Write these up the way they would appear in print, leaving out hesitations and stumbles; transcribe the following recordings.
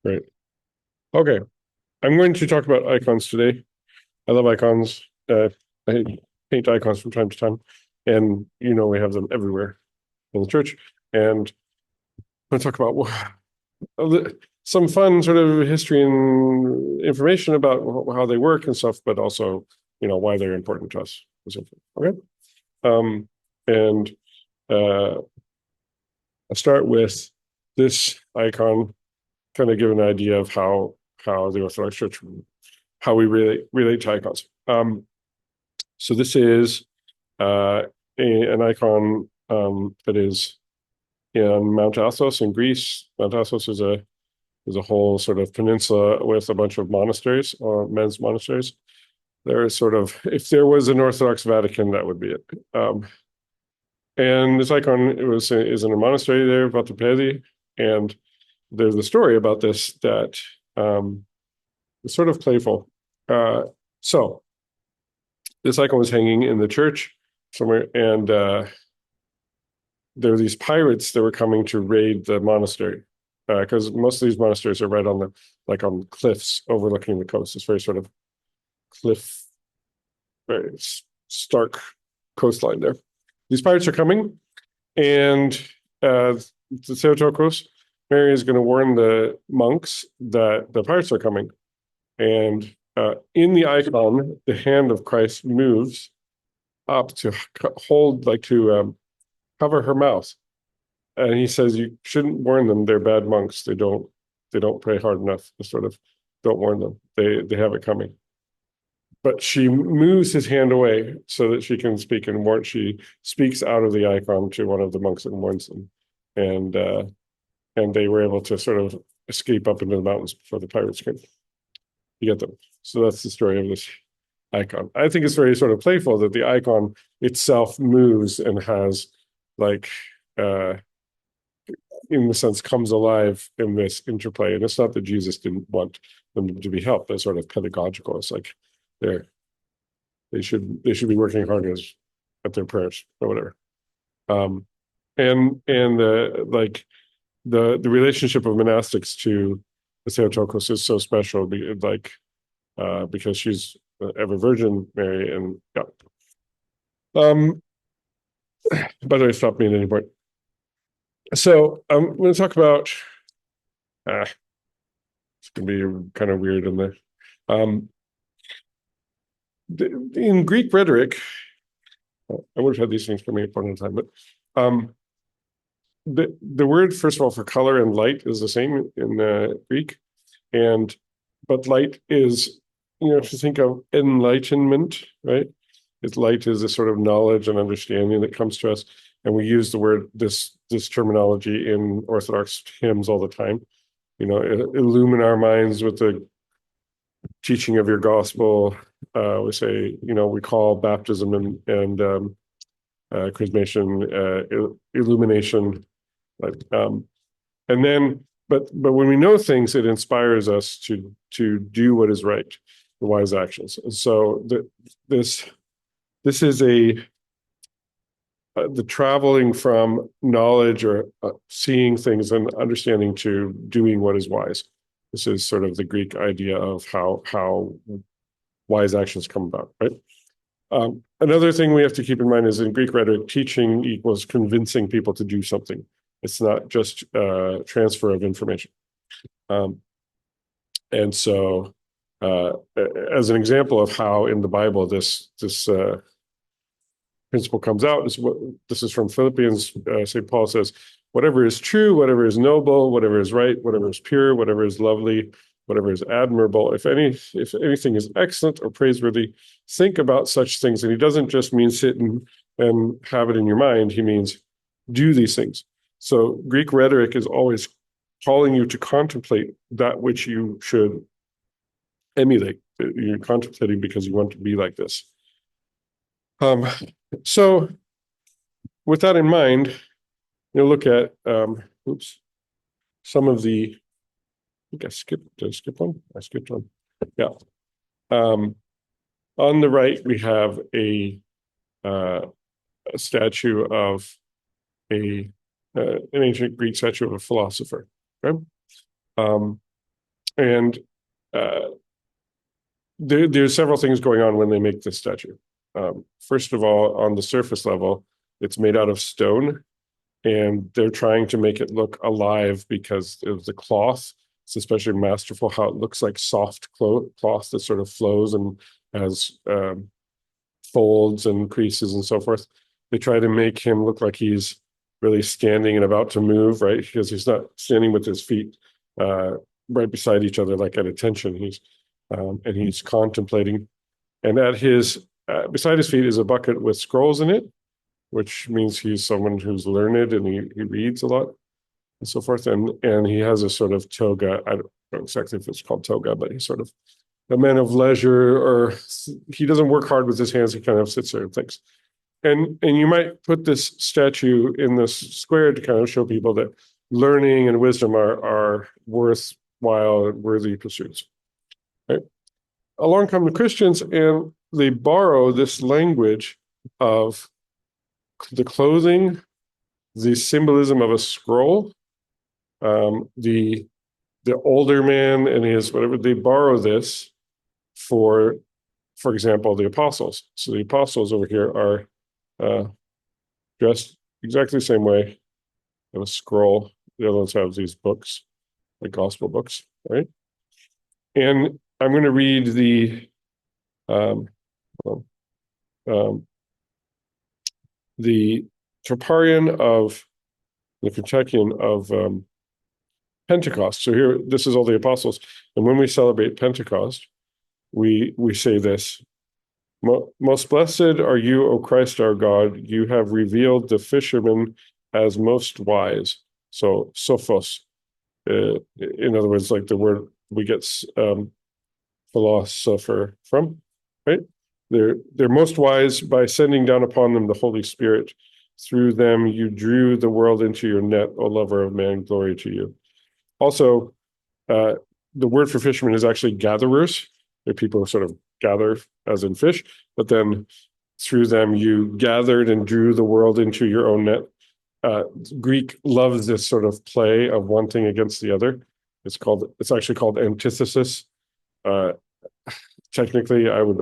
Great. Okay. I'm going to talk about icons today. I love icons. I paint icons from time to time, and we have them everywhere in the church. And I'm going to talk about some fun sort of history and information about how they work and stuff, but also why they're important to us. Okay. Um, and I'll start with this icon, kind of give an idea of how the Orthodox Church, how we relate to icons. So this is an icon that is in Mount Athos in Greece. Mount Athos is a whole sort of peninsula with a bunch of monasteries or men's monasteries. There is sort of, if there was an Orthodox Vatican, that would be it. And this icon is in a monastery there, Vatopedi, and there's a story about this that is sort of playful. So this icon was hanging in the church somewhere, and there were these pirates that were coming to raid the monastery because most of these monasteries are right on cliffs overlooking the coast. It's very sort of cliff, very stark coastline there. These pirates are coming, and the Theotokos, Mary is going to warn the monks that the pirates are coming. And in the icon, the hand of Christ moves up to hold, like to cover her mouth. And he says, you shouldn't warn them. They're bad monks. They don't pray hard enough. Sort of don't warn them. They have it coming. But she moves his hand away so that she can speak and warn. She speaks out of the icon to one of the monks and warns them. And they were able to sort of escape up into the mountains before the pirates came. You get them. So that's the story of this icon. I think it's very sort of playful that the icon itself moves and has like in the sense comes alive in this interplay. And it's not that Jesus didn't want them to be helped, but sort of pedagogical. It's like they should be working hard at their prayers or whatever. And like the relationship of monastics to the Theotokos is so special, like because she's ever Virgin Mary, and yeah. By the way, stop me at any point. So I'm going to talk about. It's going to be kind of weird in there. In Greek rhetoric, I would have had these things for me at one time, but the word, first of all, for color and light is the same in Greek, but light is, if you think of enlightenment, right? Light is a sort of knowledge and understanding that comes to us, and we use the word this terminology in Orthodox hymns all the time. Illumine our minds with the teaching of your gospel. We say, we call baptism and chrismation illumination. And then, but when we know things, it inspires us to do what is right, the wise actions. And so this is the traveling from knowledge or seeing things and understanding to doing what is wise. This is sort of the Greek idea of how wise actions come about, right? Another thing we have to keep in mind is in Greek rhetoric, teaching equals convincing people to do something. It's not just transfer of information. And so, as an example of how in the Bible this principle comes out, this is from Philippians. St. Paul says, whatever is true, whatever is noble, whatever is right, whatever is pure, whatever is lovely, whatever is admirable, if anything is excellent or praiseworthy, think about such things. And he doesn't just mean sit and have it in your mind. He means do these things. So Greek rhetoric is always calling you to contemplate that which you should emulate. You're contemplating because you want to be like this. So with that in mind, look at some of the. I think I skipped. Did I skip one? I skipped one. Yeah. On the right, we have a statue of an ancient Greek statue of a philosopher. Okay. And there's several things going on when they make this statue. First of all, on the surface level, it's made out of stone, and they're trying to make it look alive because of the cloth. It's especially masterful how it looks like soft cloth that sort of flows and has folds and creases and so forth. They try to make him look like he's really standing and about to move, right? Because he's not standing with his feet right beside each other like at attention. And he's contemplating. And at his beside his feet is a bucket with scrolls in it, which means he's someone who's learned and he reads a lot and so forth. And he has a sort of toga. I don't know exactly if it's called toga, but he's sort of a man of leisure, or he doesn't work hard with his hands. He kind of sits there and thinks. And you might put this statue in this square to kind of show people that learning and wisdom are worthwhile and worthy pursuits. Right? Along come the Christians, and they borrow this language of the clothing, the symbolism of a scroll, the older man and his whatever. They borrow this for example, the apostles. So the apostles over here are dressed exactly the same way. They have a scroll. The other ones have these books, like gospel books, right? And I'm going to read the Troparion of the Catechesis of Pentecost. So here, this is all the apostles. And when we celebrate Pentecost, we say this: most blessed are you, O Christ our God. You have revealed the fishermen as most wise. So sophos, in other words, like the word we get philosopher from, right? They're most wise by sending down upon them the Holy Spirit. Through them you drew the world into your net, O lover of man, glory to you. Also, the word for fishermen is actually gatherers. They're people who sort of gather as in fish, but then through them you gathered and drew the world into your own net. Greek loves this sort of play of one thing against the other. It's actually called antithesis. Technically, I would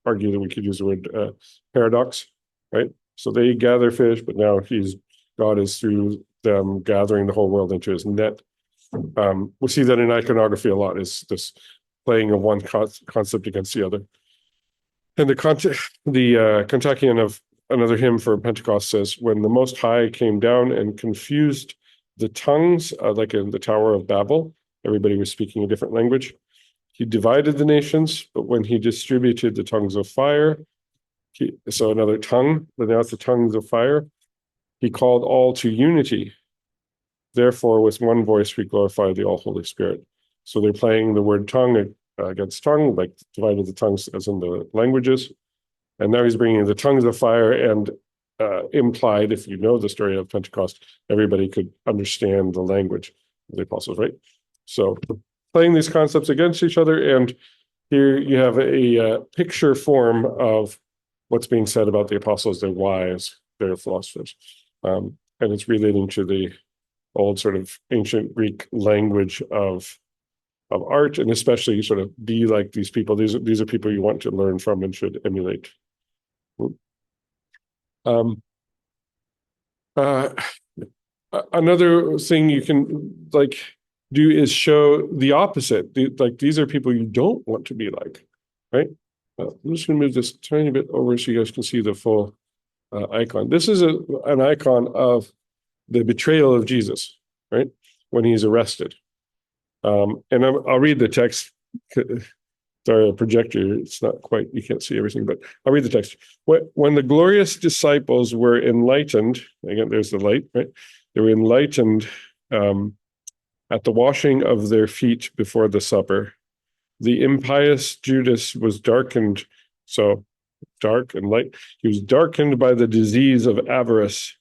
argue that we could use the word paradox, right? So they gather fish, but now God is through them gathering the whole world into his net. We see that in iconography a lot, is this playing of one concept against the other. And the Kontakion of another hymn for Pentecost says, when the Most High came down and confused the tongues, like in the Tower of Babel, everybody was speaking a different language. He divided the nations, but when he distributed the tongues of fire, so another tongue, but now it's the tongues of fire, he called all to unity. Therefore, with one voice, we glorify the All Holy Spirit. So they're playing the word tongue against tongue, like divided the tongues as in the languages. And now he's bringing the tongues of fire, and implied, if you know the story of Pentecost, everybody could understand the language of the apostles, right? So playing these concepts against each other, and here you have a picture form of what's being said about the apostles. They're wise, they're philosophers. And it's relating to the old sort of ancient Greek language of art, and especially sort of be like these people. These are people you want to learn from and should emulate. Another thing you can do is show the opposite. These are people you don't want to be like, right? I'm just going to move this tiny bit over so you guys can see the full icon. This is an icon of the betrayal of Jesus, right? When he's arrested. And I'll read the text. Sorry, a projector, it's not quite, you can't see everything, but I'll read the text. When the glorious disciples were enlightened, again, there's the light, right? They were enlightened at the washing of their feet before the supper. The impious Judas was darkened, so dark and light. He was darkened by the disease of avarice,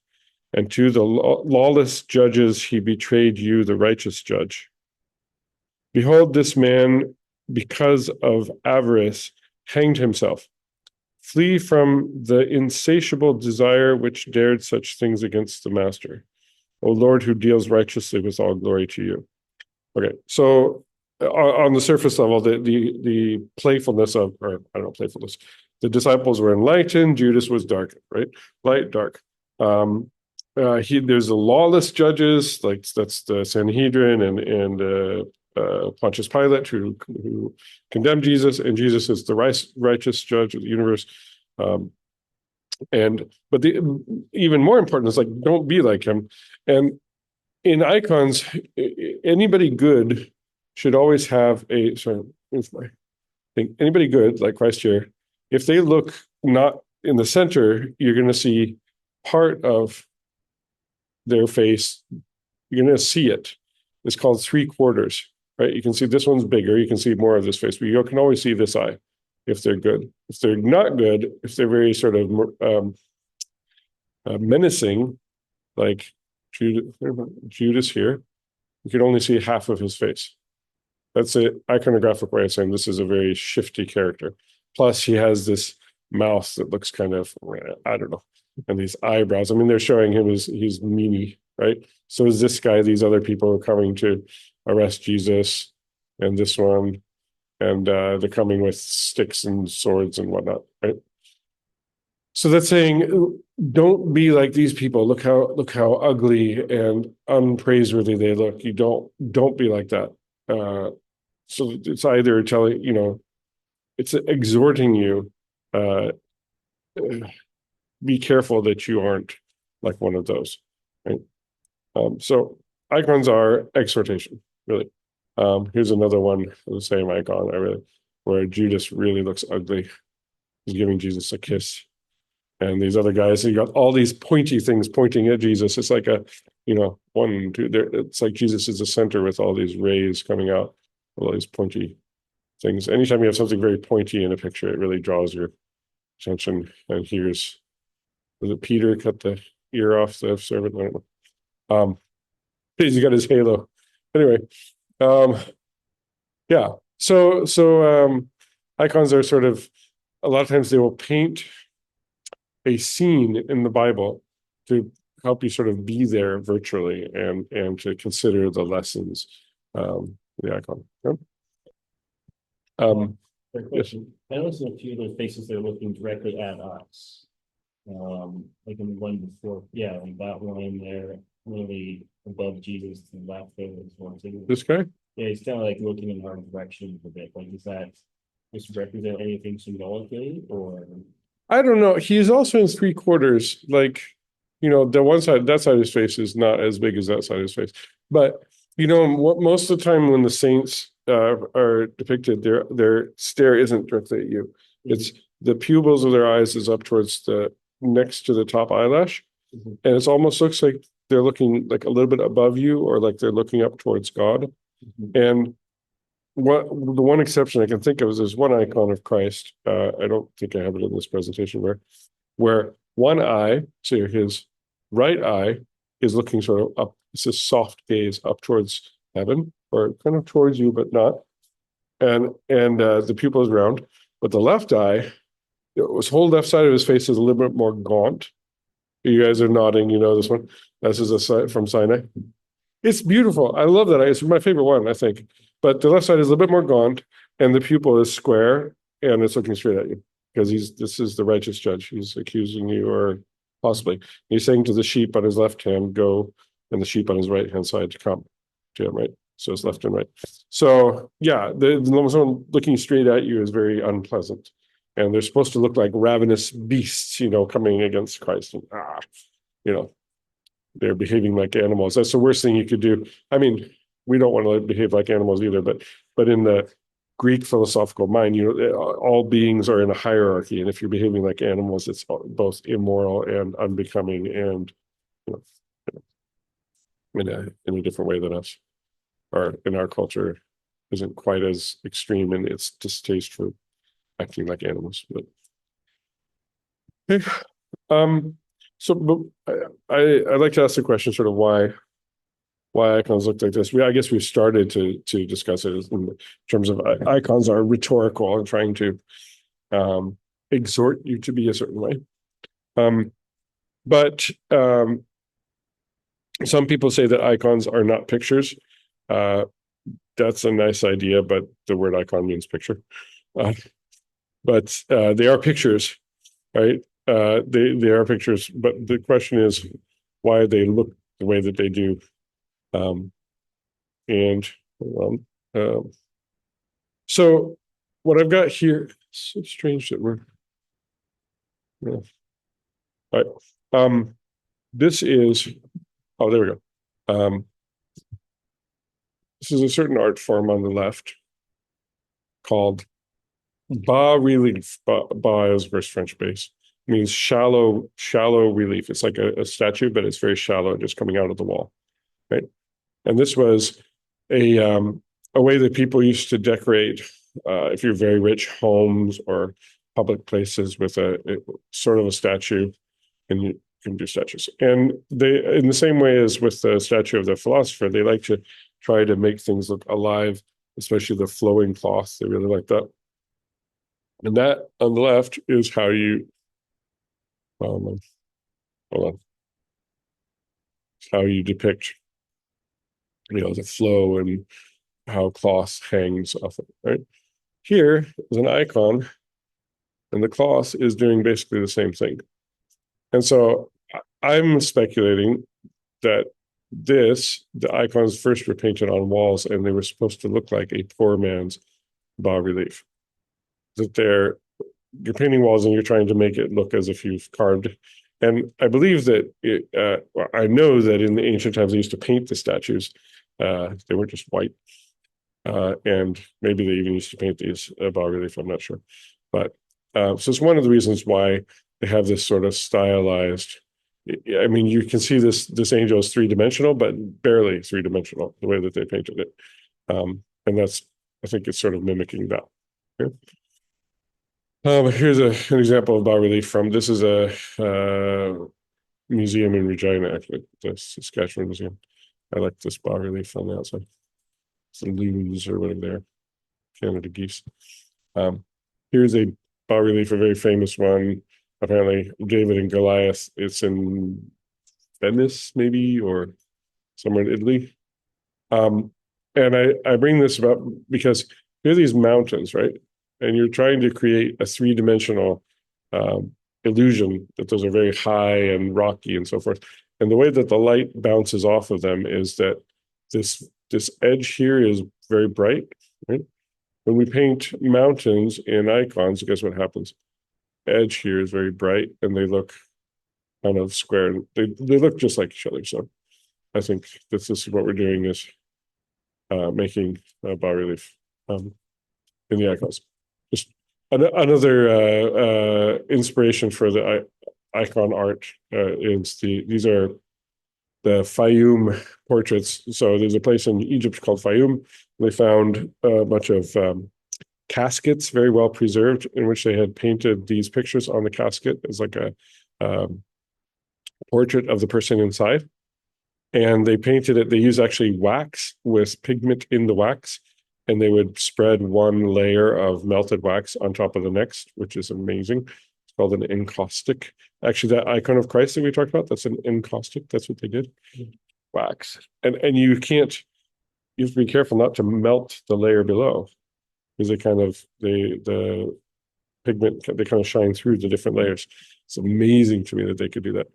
and to the lawless judges he betrayed you, the righteous judge. Behold, this man, because of avarice, hanged himself. Flee from the insatiable desire which dared such things against the master. O Lord, who deals righteously, with all glory to you. Okay, so on the surface level, the playfulness of, or I don't know, playfulness. The disciples were enlightened. Judas was dark, right? Light, dark. There's the lawless judges, like that's the Sanhedrin and Pontius Pilate, who condemned Jesus, and Jesus is the righteous judge of the universe. But the even more important is, like, don't be like him. And in icons, anybody good should always have a, sorry, where's my thing? Anybody good, like Christ here, if they look not in the center, you're going to see part of their face. You're going to see it. It's called 3/4, right? You can see this one's bigger. You can see more of this face, but you can always see this eye if they're good. If they're not good, if they're very sort of menacing, like Judas here, you can only see half of his face. That's an iconographic way of saying this is a very shifty character. Plus, he has this mouth that looks kind of, I don't know, and these eyebrows. I mean, they're showing him as he's meanie, right? So is this guy, these other people are coming to arrest Jesus, and this one, and they're coming with sticks and swords and whatnot, right? So that's saying, don't be like these people. Look how ugly and unpraiseworthy they look. You don't be like that. So it's either telling, it's exhorting you, be careful that you aren't like one of those, right? So icons are exhortation, really. Here's another one of the same icon, where Judas really looks ugly. He's giving Jesus a kiss. And these other guys, you got all these pointy things pointing at Jesus. It's like one, two, there. It's like Jesus is the center with all these rays coming out, all these pointy things. Anytime you have something very pointy in a picture, it really draws your attention. And was it Peter cut the ear off the servant? I don't know. He's got his halo. Anyway, yeah. So icons are sort of, a lot of times they will paint a scene in the Bible to help you sort of be there virtually and to consider the lessons, the icon. Yeah? Yes. I noticed in a few of those faces they're looking directly at us. Like in the one before, yeah, like that one there, really above Jesus to the left there is one too. This guy? Yeah, he's kind of like looking in our direction a bit. Like, is that just represent anything symbolically, or? I don't know. He's also in 3/4. Like, the one side, that side of his face is not as big as that side of his face. But most of the time when the saints are depicted, their stare isn't directly at you. It's the pupils of their eyes is up towards the next to the top eyelash, and it almost looks like they're looking like a little bit above you, or like they're looking up towards God. And the one exception I can think of is there's one icon of Christ. I don't think I have it in this presentation where one eye, so his right eye, is looking sort of up. It's a soft gaze up towards heaven, or kind of towards you, but not. And the pupil is round, but the left eye, his whole left side of his face is a little bit more gaunt. You guys are nodding. You know this one. This is a from Sinai. It's beautiful. I love that eye. It's my favorite one, I think. But the left side is a little bit more gaunt, and the pupil is square, and it's looking straight at you because this is the righteous judge. He's accusing you, or possibly he's saying to the sheep on his left hand, "Go," and the sheep on his right hand side to come to him, right? So it's left and right. So yeah, someone looking straight at you is very unpleasant, and they're supposed to look like ravenous beasts, coming against Christ, and they're behaving like animals. That's the worst thing you could do. I mean, we don't want to behave like animals either, but in the Greek philosophical mind, all beings are in a hierarchy, and if you're behaving like animals, it's both immoral and unbecoming, and in a different way than us. Or in our culture, isn't quite as extreme in its distaste for acting like animals. But okay. So I'd like to ask the question, sort of why icons look like this. I guess we've started to discuss it in terms of icons are rhetorical and trying to exhort you to be a certain way. But some people say that icons are not pictures. that's a nice idea, but the word icon means picture. Uh, but they are pictures, right? They are pictures, but the question is why they look the way that they do. Um, and so what I've got here, it's so strange that we're, yeah. All right. This is, oh, there we go. This is a certain art form on the left called bas relief. Bas is verse French base. It means shallow relief. It's like a statue, but it's very shallow, just coming out of the wall, right? And this was a way that people used to decorate, if you're very rich, homes or public places with a sort of a statue, and you can do statues. And they, in the same way as with the statue of the philosopher, they like to try to make things look alive, especially the flowing cloth. They really like that. And that on the left is how you, hold on, how you depict, the flow and how cloth hangs off it, right? Here is an icon, and the cloth is doing basically the same thing. And so I'm speculating that the icons first were painted on walls, and they were supposed to look like a poor man's bas relief. That you're painting walls and you're trying to make it look as if you've carved. And I believe that I know that in the ancient times they used to paint the statues. They weren't just white. And maybe they even used to paint these bas relief, I'm not sure. But so it's one of the reasons why they have this sort of stylized. I mean, you can see this angel is three-dimensional, but barely three-dimensional, the way that they painted it. And I think it's sort of mimicking that. Okay. Here's an example of bas relief this is a museum in Regina, actually, the Saskatchewan Museum. I like this bas relief on the outside. It's the loons or whatever they're, Canada geese. Here's a bas relief, a very famous one. Apparently, David and Goliath. It's in Venice, maybe, or somewhere in Italy. And I bring this about because there are these mountains, right? And you're trying to create a three-dimensional illusion that those are very high and rocky and so forth. And the way that the light bounces off of them is that this edge here is very bright, right? When we paint mountains in icons, guess what happens? Edge here is very bright, and they look kind of square. They look just like each other. So I think this is what we're doing is making bas relief in the icons. Just another inspiration for the icon art is these are the Fayum portraits. So there's a place in Egypt called Fayum. They found a bunch of caskets, very well preserved, in which they had painted these pictures on the casket as like a portrait of the person inside. And they painted it, they used actually wax with pigment in the wax, and they would spread one layer of melted wax on top of the next, which is amazing. It's called an encaustic. Actually, that icon of Christ that we talked about, that's an encaustic. That's what they did. Wax. And you have to be careful not to melt the layer below, because the pigment, they kind of shine through the different layers. It's amazing to me that they could do that.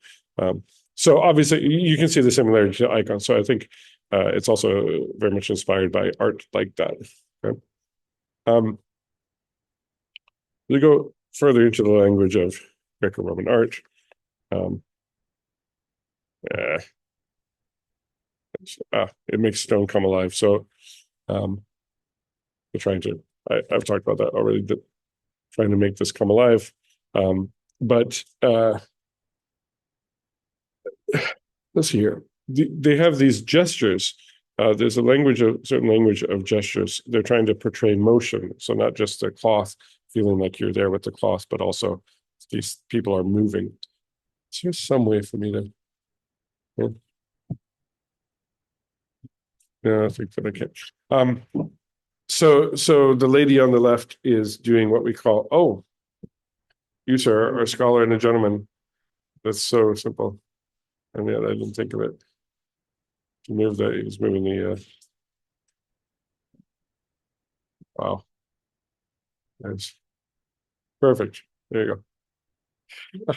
So obviously you can see the similarity to icons. So I think it's also very much inspired by art like that. Okay? We go further into the language of Greco-Roman art. It makes stone come alive. So we're trying to, I've talked about that already, that trying to make this come alive. But let's see here. They have these gestures. There's certain language of gestures. They're trying to portray motion. So not just the cloth feeling like you're there with the cloth, but also these people are moving. Is there some way for me to? No, I think that I can't. So the lady on the left is doing what we call, oh, you, sir, are a scholar and a gentleman. That's so simple. And yet I didn't think of it. He was moving the Wow. That's perfect. There you go.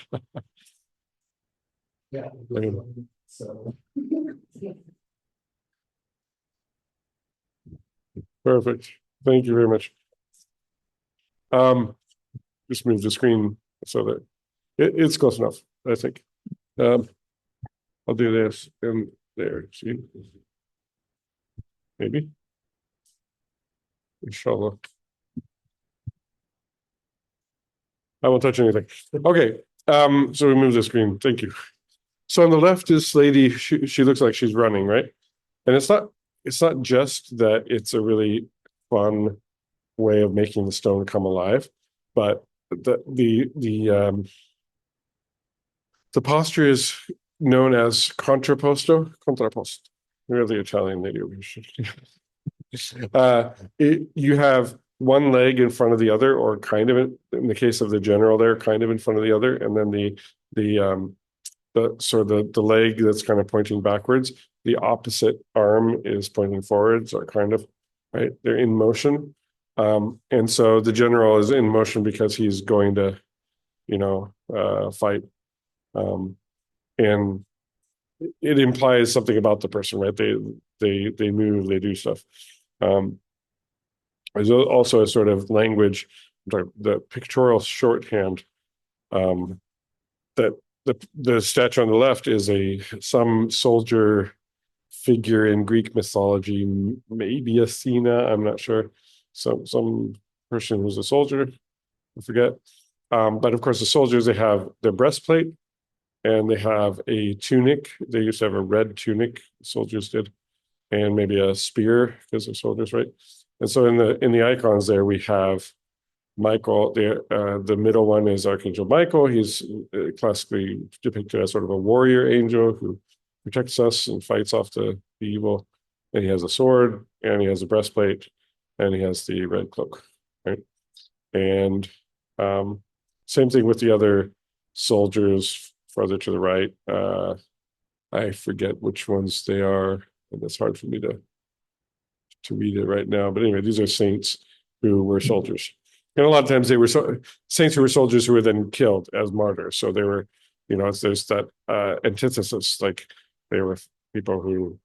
Yeah. Anyway, So. perfect. Thank you very much. Um, just move the screen so that it's close enough, I think. Um, I'll do this and there. See, maybe. Inshallah. I won't touch anything. Okay. So we move the screen. Thank you. So on the left, this lady, she looks like she's running, right? And it's not just that it's a really fun way of making the stone come alive, but the posture is known as contrapposto. We're the Italian lady over here. You have one leg in front of the other, or kind of in the case of the general there, kind of in front of the other, and then the leg that's kind of pointing backwards, the opposite arm is pointing forwards, or kind of, right? They're in motion. And so the general is in motion because he's going to, fight. And it implies something about the person, right? They move, they do stuff. There's also a sort of language, the pictorial shorthand, that the statue on the left is some soldier figure in Greek mythology, maybe Athena, I'm not sure. Some person who's a soldier, I forget. But of course, the soldiers, they have their breastplate and they have a tunic. They used to have a red tunic, soldiers did, and maybe a spear because they're soldiers, right? And so in the icons there, we have Michael. The middle one is Archangel Michael. He's classically depicted as sort of a warrior angel who protects us and fights off the evil. And he has a sword, and he has a breastplate, and he has the red cloak, right? And same thing with the other soldiers further to the right. I forget which ones they are, and it's hard for me to read it right now. But anyway, these are saints who were soldiers. And a lot of times they were saints who were soldiers who were then killed as martyrs. So they were, there's that antithesis, like they were people who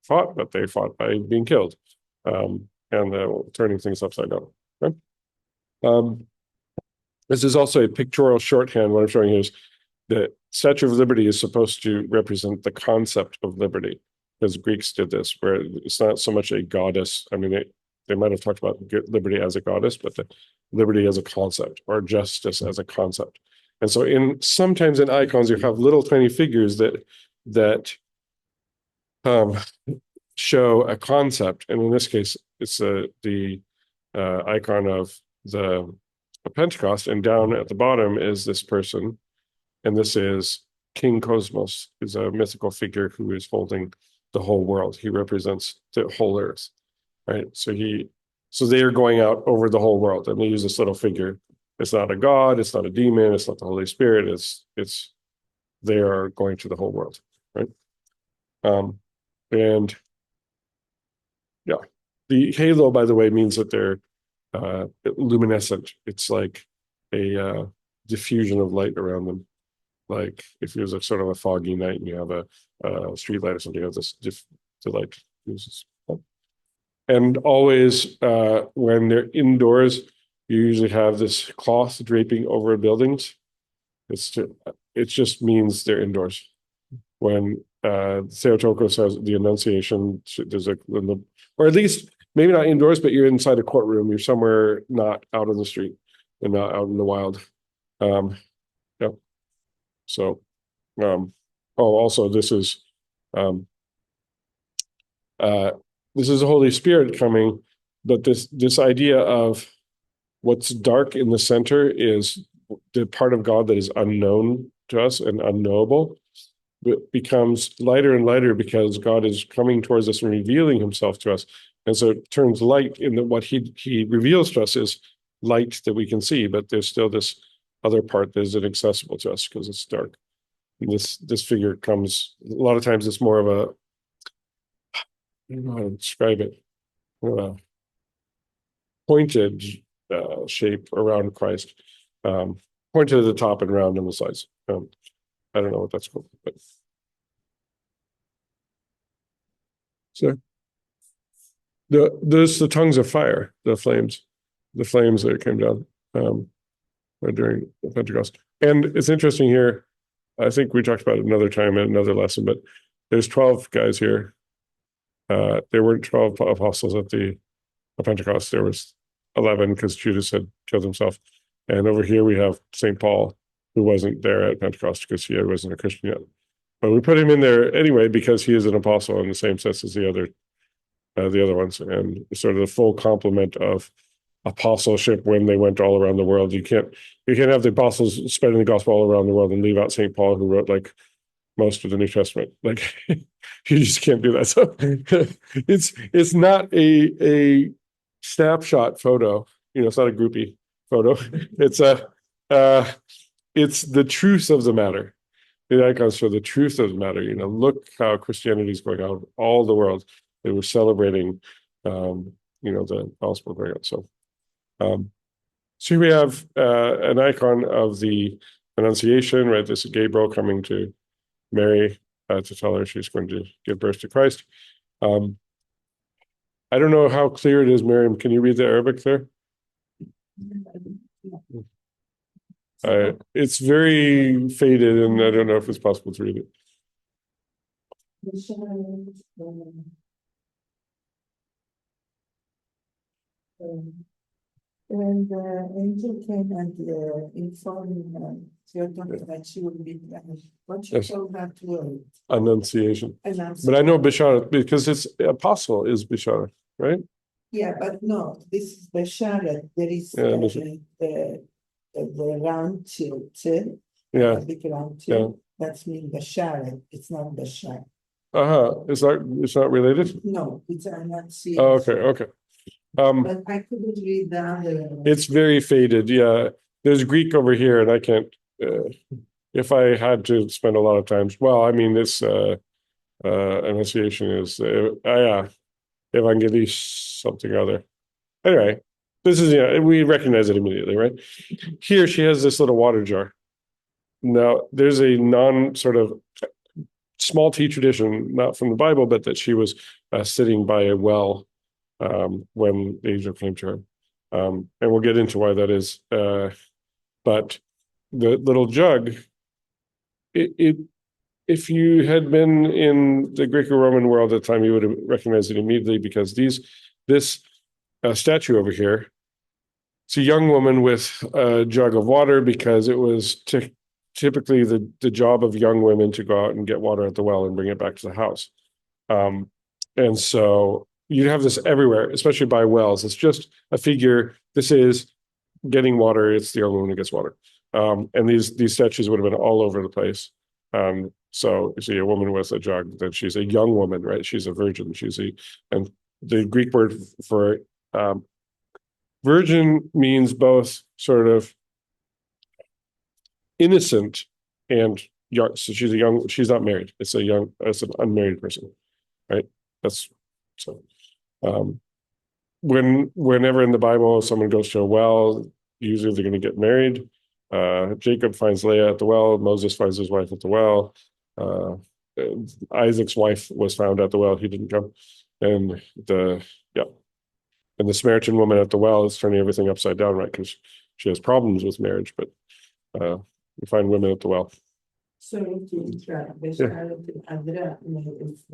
fought, but they fought by being killed, and turning things upside down. Okay? This is also a pictorial shorthand. What I'm showing you is the Statue of Liberty is supposed to represent the concept of liberty, because Greeks did this, where it's not so much a goddess. I mean, they might have talked about liberty as a goddess, but the liberty as a concept, or justice as a concept. And so sometimes in icons, you have little tiny figures that show a concept. And in this case, it's the icon of the Pentecost, and down at the bottom is this person, and this is King Cosmos, is a mythical figure who is holding the whole world. He represents the whole earth, right? So they are going out over the whole world, and they use this little figure. It's not a god, it's not a demon, it's not the Holy Spirit. It's they are going to the whole world, right? And yeah, the halo, by the way, means that they're luminescent. It's like a diffusion of light around them. Like if it was a sort of a foggy night and you have a street light or something, of this the light uses. And always when they're indoors, you usually have this cloth draping over buildings. It just means they're indoors. When Theotokos has the Annunciation, there's or at least maybe not indoors, but you're inside a courtroom. You're somewhere not out on the street and not out in the wild. Yep. So, also um, this is the Holy Spirit coming, but this idea of what's dark in the center is the part of God that is unknown to us and unknowable. It becomes lighter and lighter because God is coming towards us and revealing himself to us. And so it turns light in that what he reveals to us is light that we can see, but there's still this other part that is inaccessible to us because it's dark. And this figure comes, a lot of times it's more of a, I don't know how to describe it. pointed shape around Christ, pointed at the top and round on the sides. I don't know what that's called, but so the tongues of fire, the flames that came down during Pentecost. And it's interesting here. I think we talked about it another time in another lesson, but there's 12 guys here. There weren't 12 apostles at the Pentecost. There was 11 because Judas had killed himself. And over here we have St. Paul, who wasn't there at Pentecost because he wasn't a Christian yet. But we put him in there anyway because he is an apostle in the same sense as the other ones, and sort of the full complement of apostleship when they went all around the world. You can't have the apostles spreading the gospel all around the world and leave out St. Paul, who wrote like most of the New Testament. Like you just can't do that. So it's not a snapshot photo. It's not a groupie photo. It's the truth of the matter. The icons show the truth of the matter. Look how Christianity is going out all the world. They were celebrating, the gospel going out. So here we have an icon of the Annunciation, right? This is Gabriel coming to Mary to tell her she's going to give birth to Christ. I don't know how clear it is, Miriam. Can you read the Arabic there? It's very faded, and I don't know if it's possible to read it. When the angel came and informed Theodore that she would be pregnant, what she told her to wait. Annunciation. But I know Bisharat because it's apostle is Bisharat, right? Yeah, but no, this is Bisharat. There is the round tilt. Yeah. The big round tilt. That's mean Bisharat. It's not Bishar. It's not related? No, it's Annunciation. Oh, okay. But I couldn't read the other. It's very faded. Yeah, there's Greek over here, and I can't. If I had to spend a lot of time, this Annunciation is Evangelis something other. Anyway, this is we recognize it immediately, right? Here she has this little water jar. Now there's a sort of small T tradition, not from the Bible, but that she was sitting by a well when the angel came to her. And we'll get into why that is. But the little jug, if you had been in the Greco-Roman world at the time, you would have recognized it immediately because this statue over here, it's a young woman with a jug of water because it was typically the job of young women to go out and get water at the well and bring it back to the house. And so you'd have this everywhere, especially by wells. It's just a figure. This is getting water. It's the young woman who gets water. And these statues would have been all over the place. So you see a woman with a jug, then she's a young woman, right? She's a virgin. And the Greek word for virgin means both sort of innocent and young. So she's not married. It's an unmarried person, right? Whenever in the Bible someone goes to a well, usually they're going to get married. Jacob finds Leah at the well. Moses finds his wife at the well. Isaac's wife was found at the well. He didn't come. And the Samaritan woman at the well is turning everything upside down, right? Because she has problems with marriage, but you find women at the well. Sorry to interrupt. Bisharat Adra is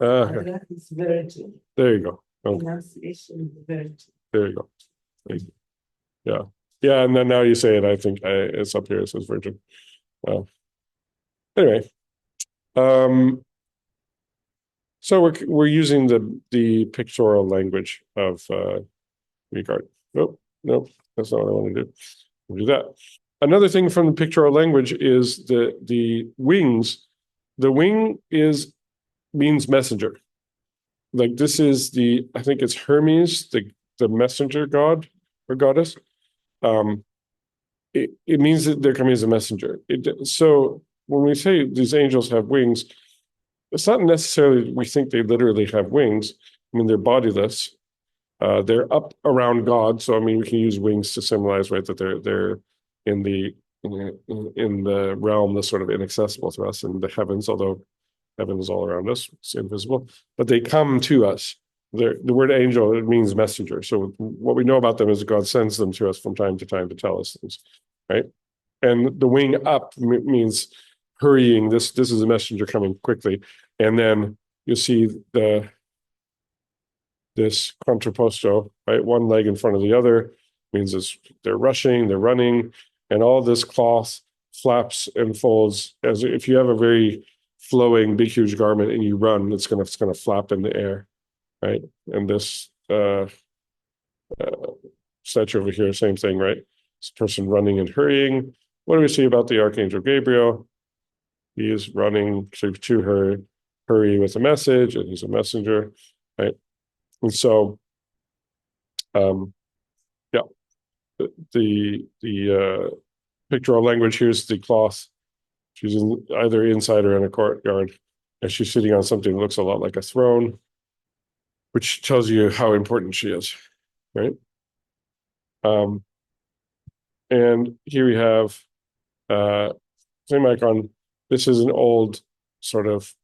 Okay. is virgin. There you go. Okay. Annunciation is virgin. There you go. Yeah, and then now you say it, I think it's up here, it says virgin. Anyway, so we're using the pictorial language of Greek art. Nope, that's not what I want to do. We'll do that. Another thing from the pictorial language is the wings. The wing means messenger. Like this is I think it's Hermes, the messenger god or goddess. It means that they're coming as a messenger. So when we say these angels have wings, it's not necessarily we think they literally have wings. I mean, they're bodiless. they're up around God. So I mean, we can use wings to symbolize, right, that they're in the realm that's sort of inaccessible to us in the heavens, although heaven is all around us, it's invisible, but they come to us. The word angel, it means messenger. So what we know about them is God sends them to us from time to time to tell us things, right? And the wing up means hurrying. This is a messenger coming quickly. And then you see this contrapposto, right? One leg in front of the other means they're rushing, they're running, and all this cloth flaps and folds as if you have a very flowing, big, huge garment and you run, it's gonna flap in the air, right? And this statue over here, same thing, right? This person running and hurrying. What do we see about the Archangel Gabriel? He is running to her, hurry with a message, and he's a messenger, right? And so, yeah, the pictorial language here's the cloth. She's either inside or in a courtyard, and she's sitting on something that looks a lot like a throne, which tells you how important she is, right? And here we have same icon. This is an old sort of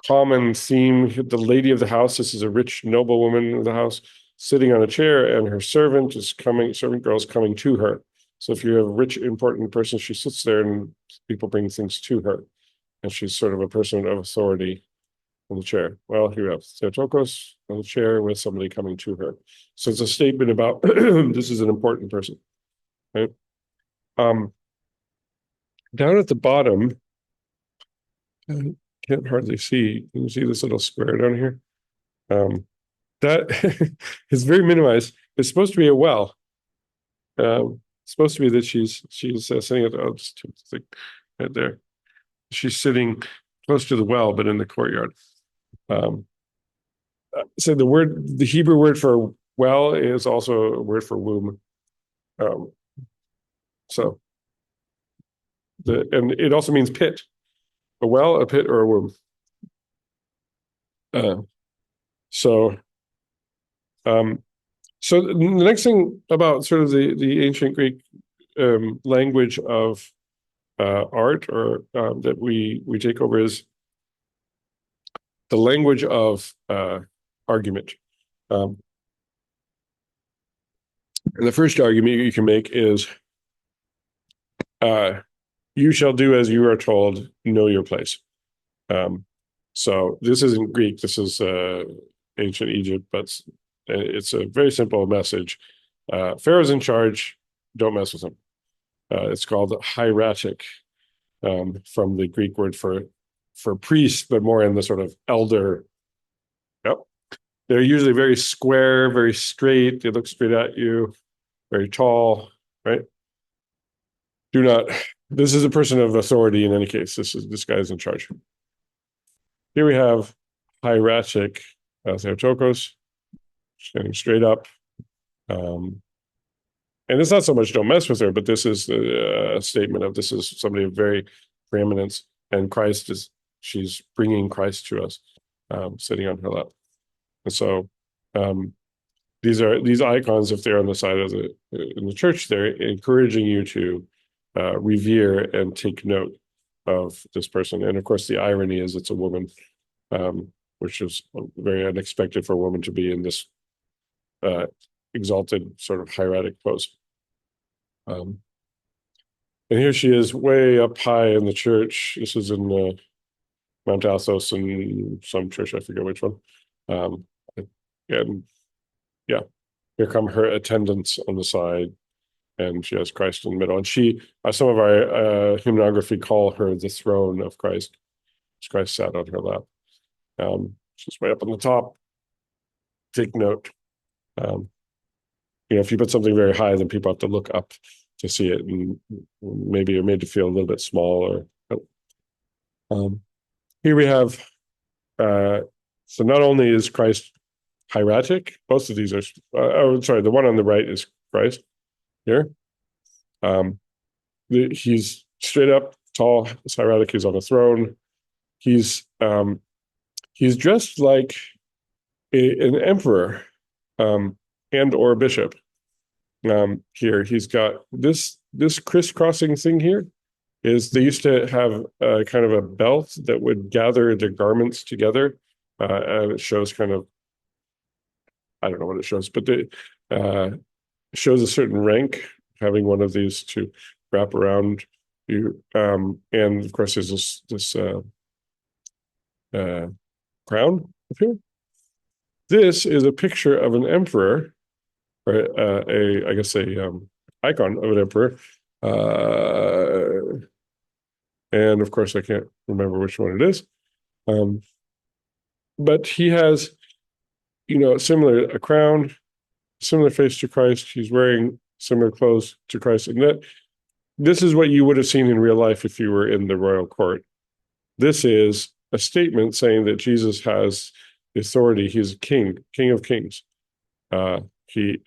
common theme. The lady of the house, this is a rich noblewoman of the house, sitting on a chair, and her servant girl is coming to her. So if you have a rich, important person, she sits there and people bring things to her. And she's sort of a person of authority in the chair. Well, here we have Theotokos on the chair with somebody coming to her. So it's a statement about this is an important person, right? Down at the bottom, I can't hardly see. Can you see this little square down here? That is very minimized. It's supposed to be a well. It's supposed to be that she's sitting at just right there. She's sitting close to the well, but in the courtyard. So the Hebrew word for well is also a word for womb. So and it also means pit, a well, a pit, or a womb. So the next thing about sort of the ancient Greek language of art or that we take over is the language of argument. And the first argument you can make is you shall do as you are told, know your place. So this isn't Greek, this is ancient Egypt, but it's a very simple message. Pharaoh's in charge, don't mess with him. It's called hieratic, from the Greek word for priest, but more in the sort of elder. Yep. They're usually very square, very straight. They look straight at you, very tall, right? This is a person of authority in any case. This guy's in charge. Here we have hieratic Theotokos, standing straight up. And it's not so much don't mess with her, but this is a statement of this is somebody of very preeminence, and she's bringing Christ to us, sitting on her lap. And so these icons, if they're on the side of in the church, they're encouraging you to revere and take note of this person. And of course, the irony is it's a woman, which is very unexpected for a woman to be in this exalted sort of hieratic pose. And here she is way up high in the church. This is in Mount Athos in some church, I forget which one. And yeah, here come her attendants on the side, and she has Christ in the middle. And some of our hymnography call her the throne of Christ. Christ sat on her lap. She's way up on the top. Take note. If you put something very high, then people have to look up to see it, and maybe you're made to feel a little bit small. Here we have, so not only is Christ hieratic, both of these are, the one on the right is Christ here. He's straight up, tall, he's hieratic, he's on a throne. He he's dressed like an emperor, and or a bishop. Here he's got this crisscrossing thing here is they used to have kind of a belt that would gather the garments together, and it shows kind of, I don't know what it shows, but it shows a certain rank having one of these to wrap around you. And of course, there's this crown up here. This is a picture of an emperor, or I guess a icon of an emperor. And of course, I can't remember which one it is. But he has, similar, a crown, similar face to Christ. He's wearing similar clothes to Christ. And this is what you would have seen in real life if you were in the royal court. This is a statement saying that Jesus has the authority. He's king of kings. So you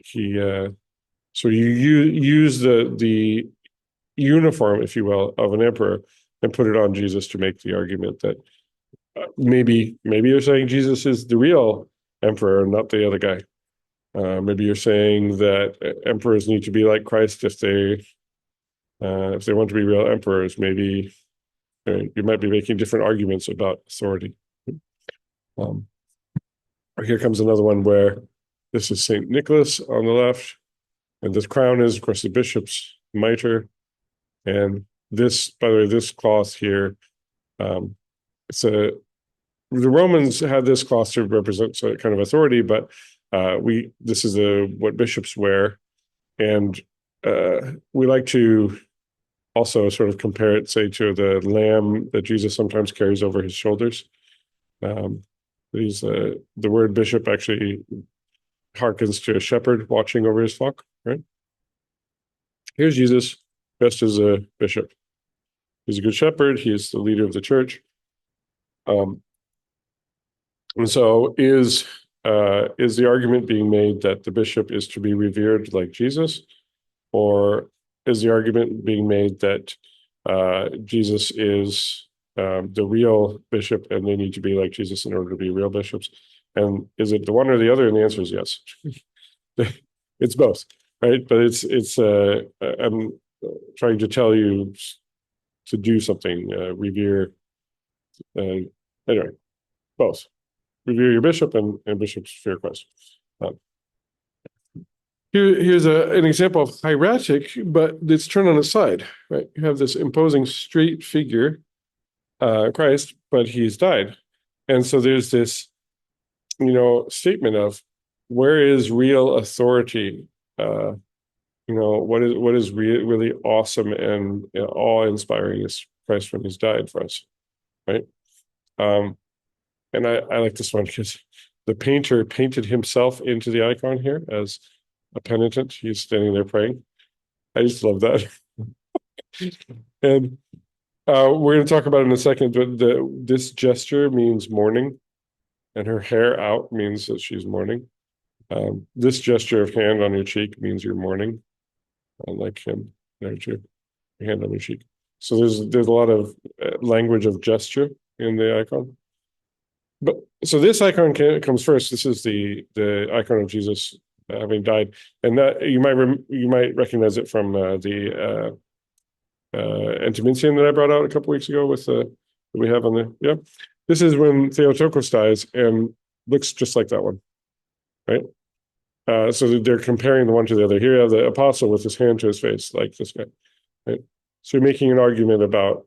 use the uniform, if you will, of an emperor and put it on Jesus to make the argument that maybe you're saying Jesus is the real emperor and not the other guy. Maybe you're saying that emperors need to be like Christ if they want to be real emperors. Maybe you might be making different arguments about authority. Here comes another one where this is Saint Nicholas on the left, and this crown is, of course, the bishop's mitre. And this, by the way, this cloth here, the Romans had this cloth to represent a kind of authority, but this is what bishops wear, and we like to also sort of compare it, say, to the lamb that Jesus sometimes carries over his shoulders. The word bishop actually harkens to a shepherd watching over his flock, right? Here's Jesus dressed as a bishop. He's a good shepherd. He's the leader of the church. And so is the argument being made that the bishop is to be revered like Jesus, or is the argument being made that Jesus is the real bishop and they need to be like Jesus in order to be real bishops? And is it the one or the other? And the answer is yes. It's both, right? But it's I'm trying to tell you to do something, revere. Anyway, both. Revere your bishop and bishops fear Christ. Here's an example of hieratic, but it's turned on its side, right? You have this imposing straight figure, Christ, but he's died. And so there's this, statement of where is real authority? What is really awesome and awe-inspiring is Christ when he's died for us, right? And I like this one because the painter painted himself into the icon here as a penitent. He's standing there praying. I just love that. And we're going to talk about it in a second, but this gesture means mourning, and her hair out means that she's mourning. This gesture of hand on your cheek means you're mourning, like him there too, your hand on your cheek. So there's a lot of language of gesture in the icon. But so this icon comes first. This is the icon of Jesus having died, and that you might recognize it from the Antimintian that I brought out a couple weeks ago with that we have on the This is when Theotokos dies and looks just like that one, right? So they're comparing the one to the other. Here you have the apostle with his hand to his face, like this guy, right? So you're making an argument about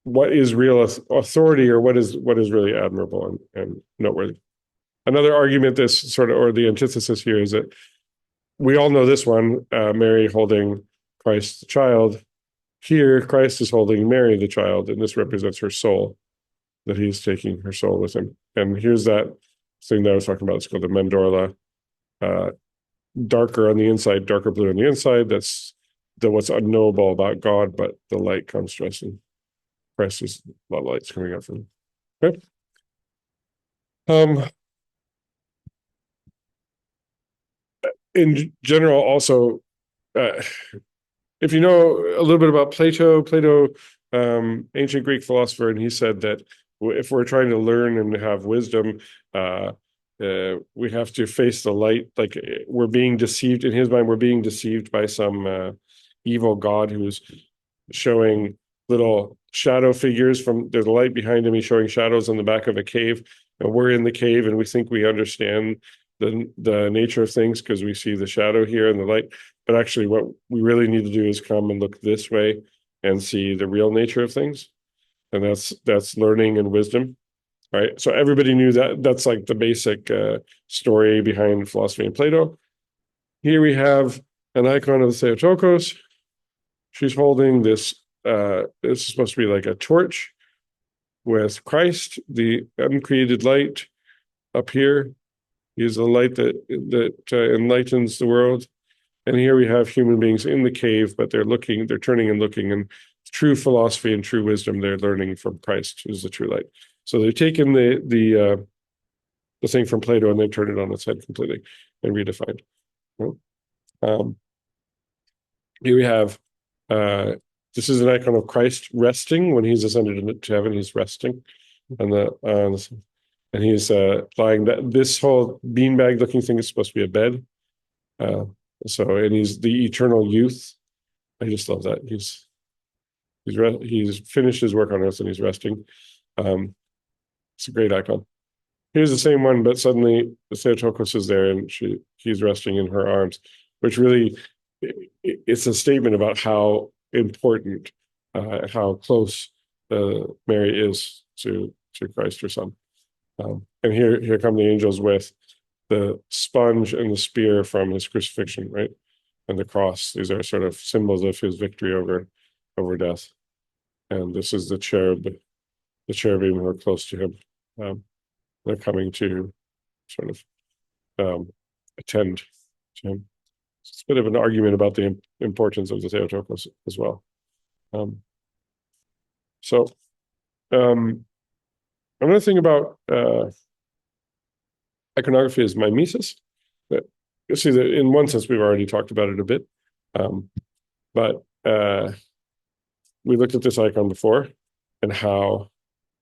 what is real authority, or what is really admirable and noteworthy. Another argument, or the antithesis here, is that we all know this one, Mary holding Christ the child. Here, Christ is holding Mary the child, and this represents her soul, that he's taking her soul with him. And here's that thing that I was talking about. It's called the mandorla. Darker on the inside, darker blue on the inside. That's what's unknowable about God, but the light comes to us, and Christ is a lot of light's coming out from him. Okay. In general, also, if you know a little bit about Plato, ancient Greek philosopher, and he said that if we're trying to learn and have wisdom, we have to face the light. Like we're being deceived in his mind. We're being deceived by some evil god who's showing little shadow figures from there's a light behind him. He's showing shadows in the back of a cave, and we're in the cave, and we think we understand the nature of things because we see the shadow here and the light. But actually, what we really need to do is come and look this way and see the real nature of things, and that's learning and wisdom, right? So everybody knew that. That's like the basic story behind philosophy and Plato. Here we have an icon of the Theotokos. She's holding this. This is supposed to be like a torch with Christ, the uncreated light, up here. He's the light that enlightens the world. And here we have human beings in the cave, but they're turning and looking, and true philosophy and true wisdom they're learning from Christ, who's the true light. So they've taken the thing from Plato and they turned it on its head completely and redefined. Here we have this is an icon of Christ resting when he's ascended into heaven. He's resting, and he's lying. This whole beanbag looking thing is supposed to be a bed. And he's the eternal youth. I just love that he's finished his work on earth and he's resting. It's a great icon. Here's the same one, but suddenly the Theotokos is there and he's resting in her arms, which really it's a statement about how important, how close Mary is to Christ, her son. And here come the angels with the sponge and the spear from his crucifixion, right? And the cross. These are sort of symbols of his victory over death. And this is the cherubim who are close to him. They're coming to sort of attend to him. It's a bit of an argument about the importance of the Theotokos as well. Another thing about iconography is mimesis. But you see that in one sense we've already talked about it a bit, but we looked at this icon before and how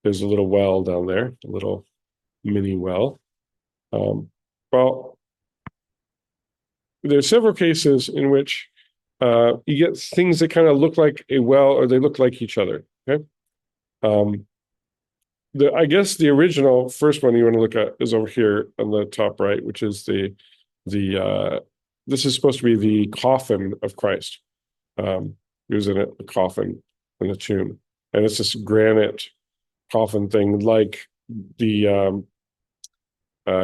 there's a little well down there, a little mini well. Well, there are several cases in which you get things that kind of look like a well or they look like each other. Okay. I guess the original first one you want to look at is over here on the top right, which is this is supposed to be the coffin of Christ. He was in a coffin in the tomb, and it's this granite coffin thing, like the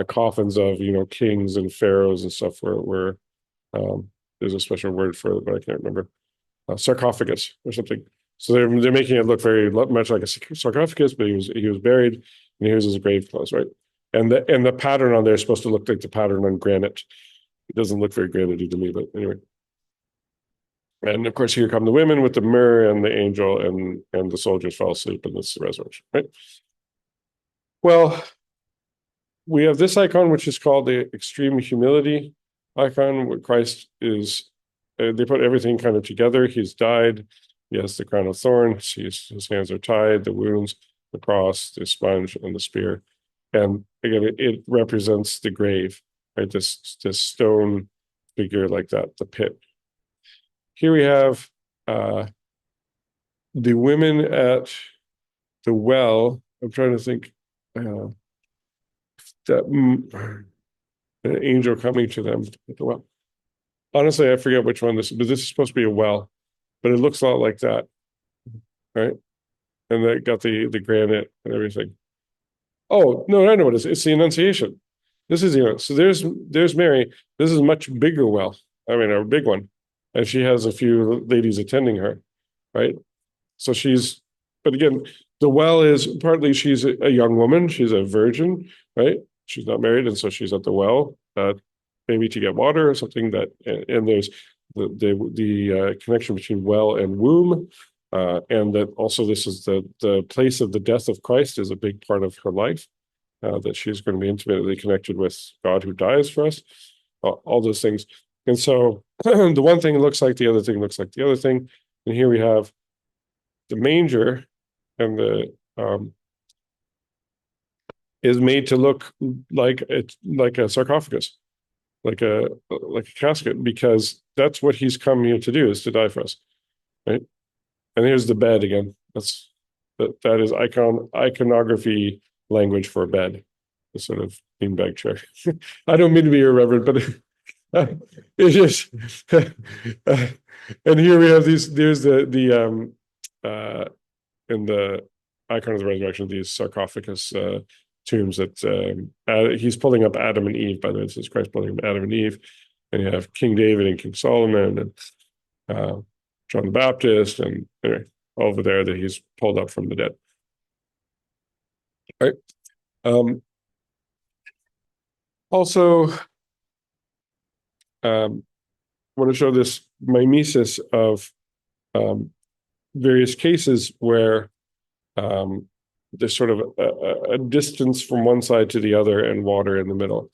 coffins of kings and pharaohs and stuff. Where there's a special word for it, but I can't remember. Sarcophagus or something. So they're making it look very much like a sarcophagus, but he was buried, and here's his grave clothes, right? And the pattern on there is supposed to look like the pattern on granite. It doesn't look very granity to me, but anyway. And of course, here come the women with the myrrh and the angel, and the soldiers fall asleep, and this is the resurrection, right? Well, we have this icon, which is called the extreme humility icon, where Christ is. They put everything kind of together. He's died. He has the crown of thorns. His hands are tied, the wounds, the cross, the sponge, and the spear. And again, it represents the grave, right? This stone figure like that, the pit. Here we have the women at the well. I'm trying to think that an angel coming to them at the well. Honestly, I forget which one this is, but this is supposed to be a well, but it looks a lot like that, right? And they got the granite and everything. Oh, no, I know what it is. It's the Annunciation. This is so there's Mary. This is a much bigger well. I mean, a big one. And she has a few ladies attending her, right? So but again, the well is partly she's a young woman. She's a virgin, right? She's not married, and so she's at the well, maybe to get water or something. And there's the connection between well and womb, and that also this is the place of the death of Christ is a big part of her life, that she's going to be intimately connected with God who dies for us, all those things. And so the one thing looks like the other thing looks like the other thing. And here we have the manger and is made to look like it's like a sarcophagus, like a casket, because that's what he's come here to do, is to die for us, right? And here's the bed again. That is iconography language for a bed, the sort of beanbag chair. I don't mean to be irreverent, but it's just and here we have these. There's in the icon of the resurrection, these sarcophagus tombs that he's pulling up Adam and Eve. By the way, this is Christ pulling up Adam and Eve, and you have King David and King Solomon and John the Baptist, and anyway, over there that he's pulled up from the dead. All right. Also, want to show this mimesis of various cases where there's sort of a distance from one side to the other and water in the middle.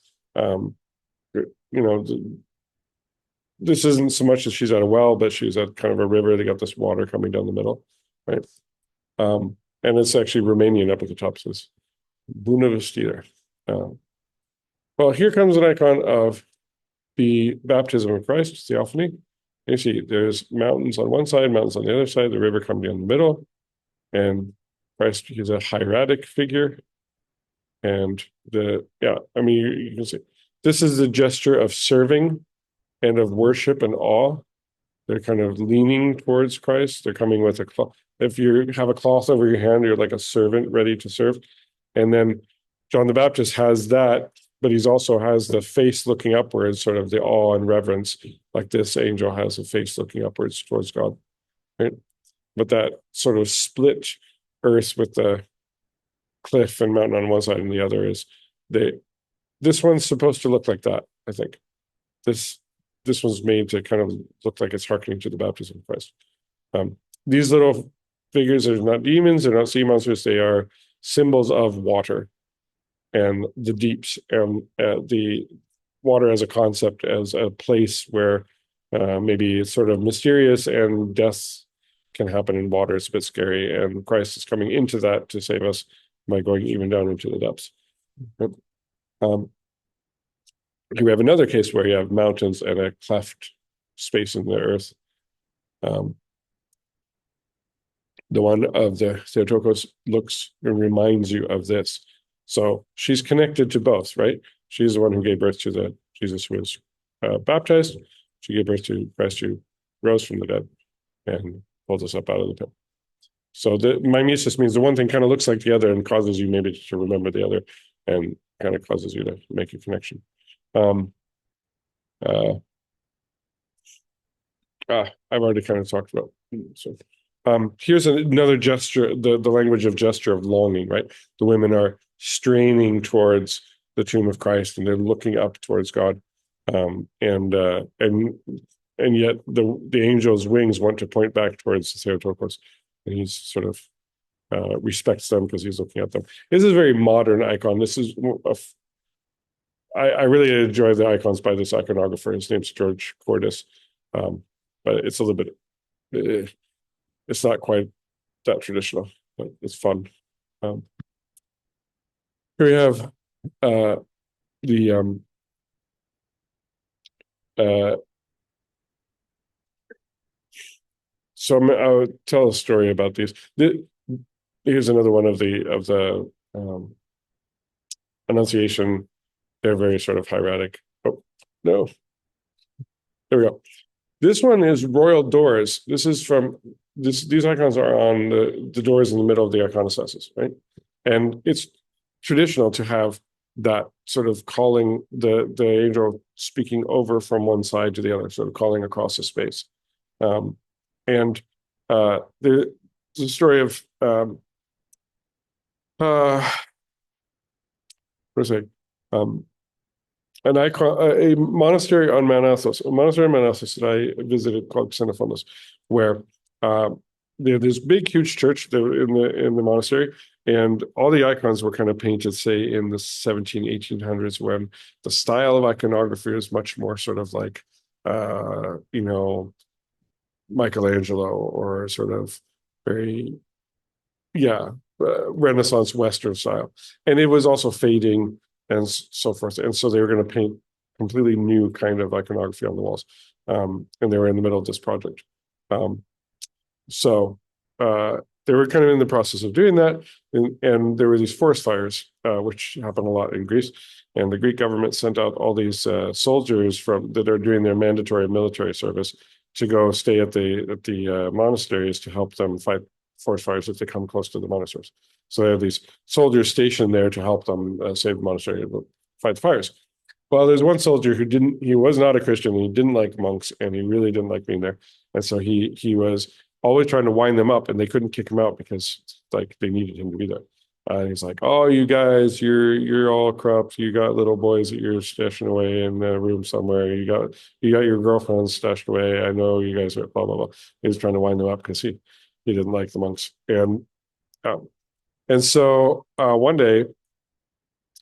This isn't so much that she's at a well, but she's at kind of a river. They got this water coming down the middle, right? And it's actually Romanian up at the top, says Bună vestire. Well, here comes an icon of the baptism of Christ, theophany. You see, there's mountains on one side, mountains on the other side, the river coming down the middle, and Christ is a hieratic figure. And you can see this is a gesture of serving and of worship and awe. They're kind of leaning towards Christ. They're coming with a cloth. If you have a cloth over your hand, you're like a servant ready to serve. And then John the Baptist has that, but he's also has the face looking upwards, sort of the awe and reverence, like this angel has a face looking upwards towards God, right? But that sort of split earth with the cliff and mountain on one side and the other is this one's supposed to look like that, I think. This one's made to kind of look like it's hearkening to the baptism of Christ. These little figures are not demons, they're not sea monsters, they are symbols of water and the deeps, and the water as a concept, as a place where maybe it's sort of mysterious and death can happen in water. It's a bit scary, and Christ is coming into that to save us by going even down into the depths. Here we have another case where you have mountains and a cleft space in the earth. The one of the Theotokos looks and reminds you of this. So she's connected to both, right? She's the one who gave birth to the Jesus who was baptized. She gave birth to Christ who rose from the dead and pulled us up out of the pit. So the mimesis means the one thing kind of looks like the other and causes you maybe to remember the other, and kind of causes you to make a connection. I've already kind of talked about. So here's another gesture, the language of gesture of longing, right? The women are straining towards the tomb of Christ and they're looking up towards God. And yet the angel's wings want to point back towards the Theotokos, and he's sort of respects them because he's looking at them. This is a very modern icon. This is I really enjoy the icons by this iconographer. His name's George Cordis, but it's a little bit. It's not quite that traditional, but it's fun. Here we have so I'll tell a story about these. Here's another one of the Annunciation. They're very sort of hieratic. Oh, no. There we go. This one is royal doors. This is from these icons are on the doors in the middle of the iconostasis, right? And it's traditional to have that sort of calling the angel speaking over from one side to the other, sort of calling across a space. And there's a story of what is it? An icon, a monastery on Mount Athos, that I visited called Xenophonus, where there's this big, huge church in the monastery, and all the icons were kind of painted, say, in the 1800s, when the style of iconography is much more sort of like, Michelangelo, or sort of very yeah, Renaissance Western style, and it was also fading and so forth. And so they were going to paint completely new kind of iconography on the walls, and they were in the middle of this project. Um, so they were kind of in the process of doing that, and there were these forest fires, which happen a lot in Greece. And the Greek government sent out all these soldiers from that are doing their mandatory military service to go stay at the monasteries to help them fight forest fires if they come close to the monasteries. So they have these soldiers stationed there to help them save the monastery and fight the fires. Well, there's one soldier who didn't. He was not a Christian. He didn't like monks, and he really didn't like being there. And so he was always trying to wind them up, and they couldn't kick him out because like they needed him to be there. He's like, "Oh, you guys, you're all corrupt. You got little boys that you're stashing away in a room somewhere. You got your girlfriends stashed away. I know you guys are blah blah blah." He was trying to wind them up because he didn't like the monks, um, and so one day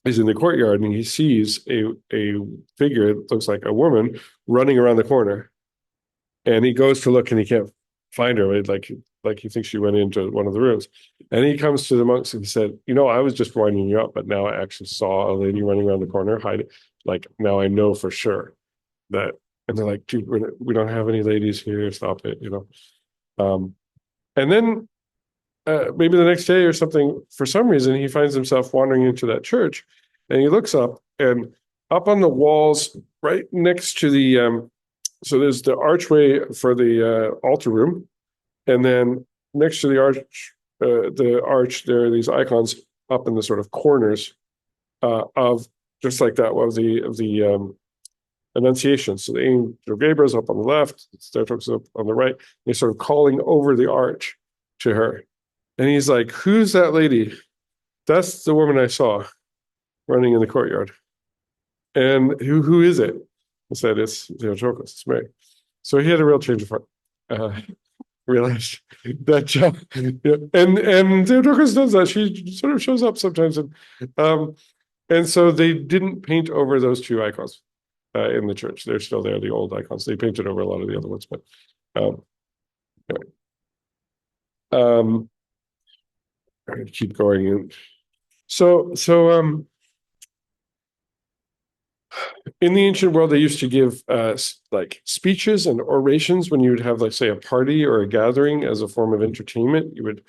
he's in the courtyard and he sees a figure that looks like a woman running around the corner, and he goes to look and he can't find her. Right? Like he thinks she went into one of the rooms, and he comes to the monks and he said, I was just winding you up, but now I actually saw a lady running around the corner hiding. Like now I know for sure that. And they're like, dude, we don't have any ladies here. Stop it. And then maybe the next day or something, for some reason, he finds himself wandering into that church, and he looks up, and up on the walls, right next to so there's the archway for the altar room, and then next to the arch, there are these icons up in the sort of corners of just like that was the Annunciation. So the angel Gabriel's up on the left, Star Trek's up on the right. He's sort of calling over the arch to her. And he's like, "Who's that lady?" "That's the woman I saw running in the courtyard." "And who is it?" I said, "It's Theotokos, it's Mary." So he had a real change of heart. Realized that, and Theotokos does that. She sort of shows up sometimes, and so they didn't paint over those two icons in the church. They're still there, the old icons. They painted over a lot of the other ones, but anyway. I'm going to keep going. And so in the ancient world, they used to give like speeches and orations when you would have, like, say, a party or a gathering as a form of entertainment. You would